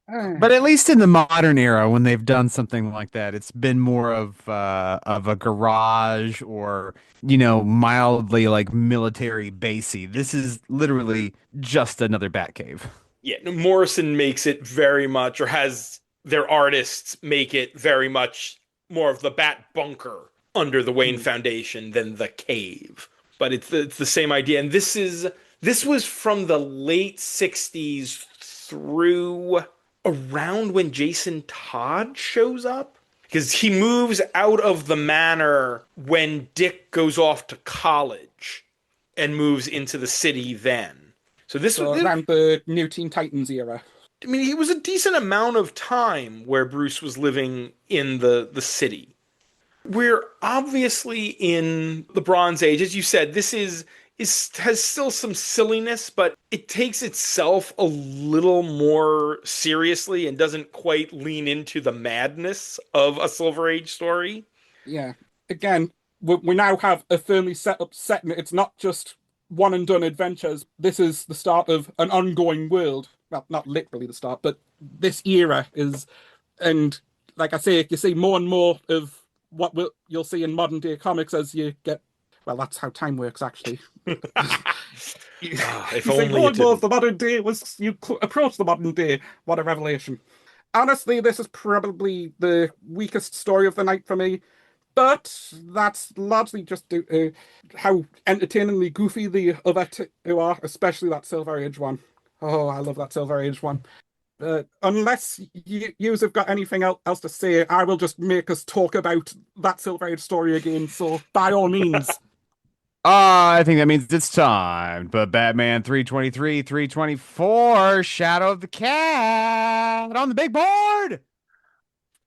But at least in the modern era, when they've done something like that, it's been more of a garage or, mildly like military basey. This is literally just another Batcave. Yeah, Morrison makes it very much, or has their artists make it very much more of the Bat bunker under the Wayne Foundation than the cave. But it's the same idea. And this was from the late 60s through around when Jason Todd shows up, because he moves out of the manor when Dick goes off to college and moves into the city then. So this was around the New Teen Titans era. I mean, it was a decent amount of time where Bruce was living in the city. We're obviously in the Bronze Age. As you said, this has still some silliness, but it takes itself a little more seriously and doesn't quite lean into the madness of a Silver Age story. Yeah. Again, we now have a firmly set up setting. It's not just one and done adventures. This is the start of an ongoing world. Well, not literally the start, but this era is, and like I say, you see more and more of what you'll see in modern day comics as you get. Well, that's how time works, actually. If you only see more and it more of didn't. the modern day was you approach the modern day. What a revelation! Honestly, this is probably the weakest story of the night for me. But that's largely just due to how entertainingly goofy the other two are, especially that Silver Age one. Oh, I love that Silver Age one. Unless you have got anything else to say, I will just make us talk about that Silver Age story again. So, by all means. I think that means it's time. But Batman 323, 324, Shadow of the Cat on the big board.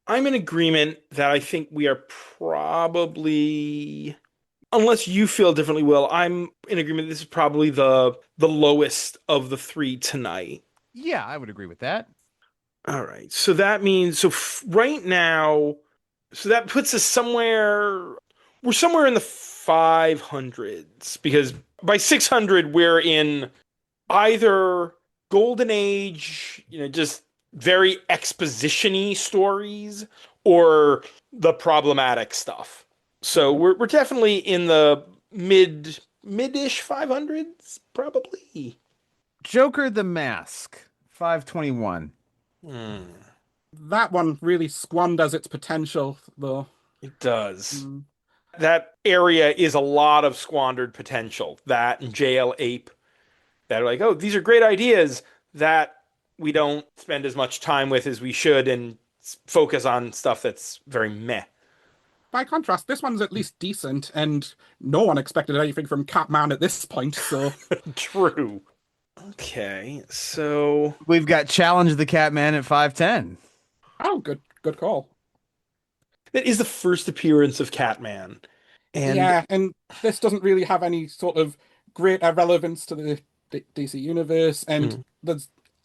I'm in agreement that I think we are probably, unless you feel differently, Will, I'm in agreement this is probably the lowest of the three tonight. Yeah, I would agree with that. All right. So that means, right now, so that puts us we're somewhere in the 500s, because by 600, we're in either Golden Age, just very exposition-y stories, or the problematic stuff. So we're definitely in the mid-ish 500s, probably. Joker the Mask, 521. That one really squanders its potential, though. It does. Mm. That area is a lot of squandered potential. That and JL Ape that are like, oh, these are great ideas that we don't spend as much time with as we should and focus on stuff that's very meh. By contrast, this one's at least decent, and no one expected anything from Catman at this point, so True. Okay, so We've got Challenge the Catman at 510. oh, good call. that is the first appearance of Catman. And Yeah, and this doesn't really have any sort of greater relevance to the DC universe, and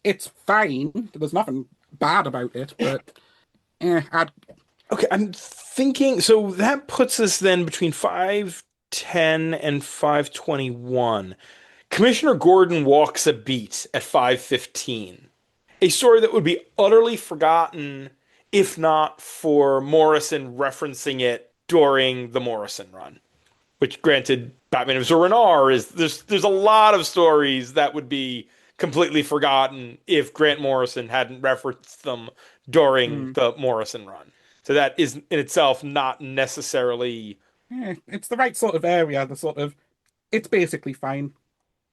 it's fine. There's nothing bad about it, but I'd okay, I'm thinking so that puts us then between 510 and 521. Commissioner Gordon walks a beat at 515. A story that would be utterly forgotten if not for Morrison referencing it during the Morrison run. Which, granted, Batman of Zur-En-Arrh is there's a lot of stories that would be completely forgotten if Grant Morrison hadn't referenced them during the Morrison run. So that is in itself not necessarily. it's the right sort of area. The sort of it's basically fine.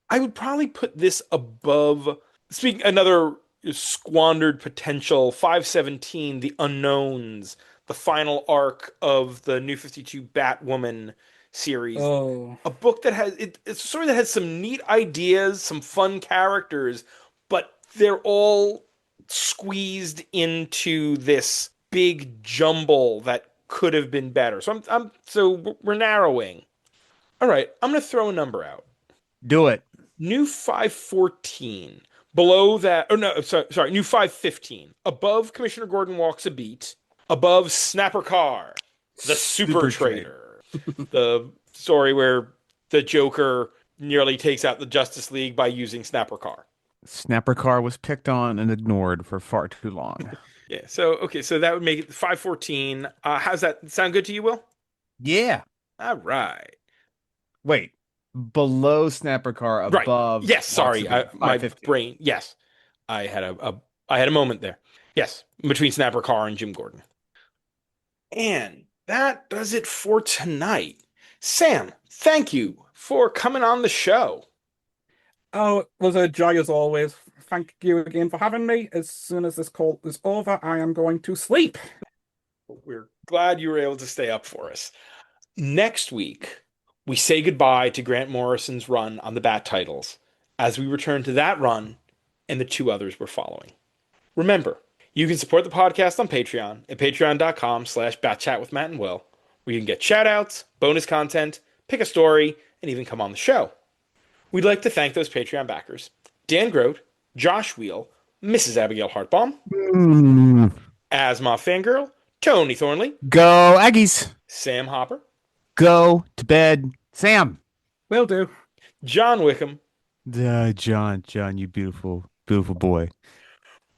I would probably put this above. Speaking another squandered potential, 517, The Unknowns, the final arc of the New 52 Batwoman series. Oh, A book that has it's a story that has some neat ideas, some fun characters, but they're all squeezed into this big jumble that could have been better. So we're narrowing. All right, I'm going to throw a number out. Do it. New 514. Below that, oh no, sorry, new 515. Above Commissioner Gordon walks a beat. Above Snapper Carr, the Super Trader. The story where the Joker nearly takes out the Justice League by using Snapper Carr. Snapper Carr was picked on and ignored for far too long. Yeah, so okay, so that would make it 514. How's that sound good to you, Will? Yeah. All right. Wait. Below Snapper Carr, above. Right. Yes, sorry. My 550. brain. Yes. I had a moment there. Yes, between Snapper Carr and Jim Gordon. And that does it for tonight. Sam, thank you for coming on the show. oh, it was a joy as always. Thank you again for having me. As soon as this call is over, I am going to sleep. We're glad you were able to stay up for us. Next week, we say goodbye to Grant Morrison's run on the Bat titles as we return to that run and the two others we're following. Remember, you can support the podcast on Patreon at patreon.com/batchat with Matt and Will, where you can get shoutouts, bonus content, pick a story, and even come on the show. We'd like to thank those Patreon backers: Dan Grote, Josh Wheel, Mrs. Abigail Hartbaum, Asma Fangirl, Tony Thornley, Go Aggies. Sam Hopper, Go to bed. Sam. Will do. John Wickham, John, you beautiful, beautiful boy.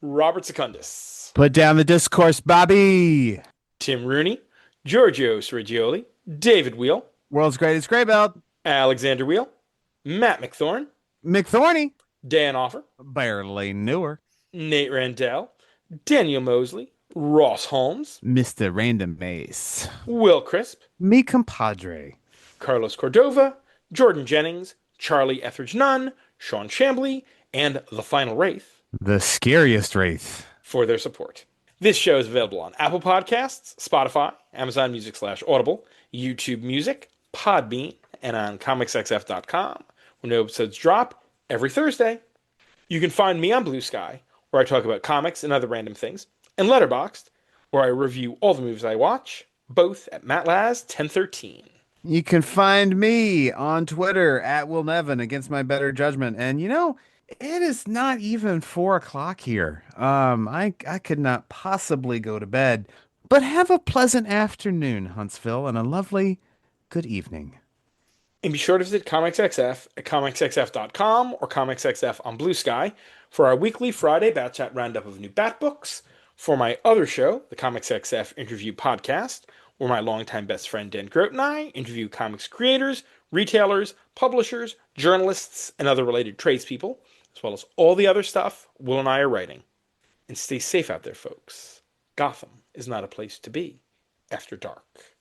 Robert Secundus, Put down the discourse, Bobby. Tim Rooney, Giorgio Srigioli, David Wheel, World's greatest gray belt. Alexander Wheel, Matt McThorne, McThorny. Dan Offer, Barely newer. Nate Randell, Daniel Mosley, Ross Holmes, Mr. Random Mace. Will Crisp, Me compadre. Carlos Cordova, Jordan Jennings, Charlie Etheridge Nunn, Sean Chambly, and The Final Wraith The scariest wraith. for their support. This show is available on Apple Podcasts, Spotify, Amazon Music/Audible, YouTube Music, Podbean, and on comicsxf.com, where new episodes drop every Thursday. You can find me on Blue Sky, where I talk about comics and other random things, and Letterboxd, where I review all the movies I watch, both at MattLaz1013. You can find me on Twitter at Will Nevin against my better judgment. And it is not even 4 o'clock here. I could not possibly go to bed, but have a pleasant afternoon, Huntsville, and a lovely good evening. And be sure to visit ComicsXF at comicsxf.com or ComicsXF on Blue Sky for our weekly Friday Bat Chat roundup of new Bat books, for my other show, the ComicsXF Interview Podcast, where my longtime best friend Dan Grote and I interview comics creators, retailers, publishers, journalists, and other related tradespeople, as well as all the other stuff Will and I are writing. And stay safe out there, folks. Gotham is not a place to be after dark.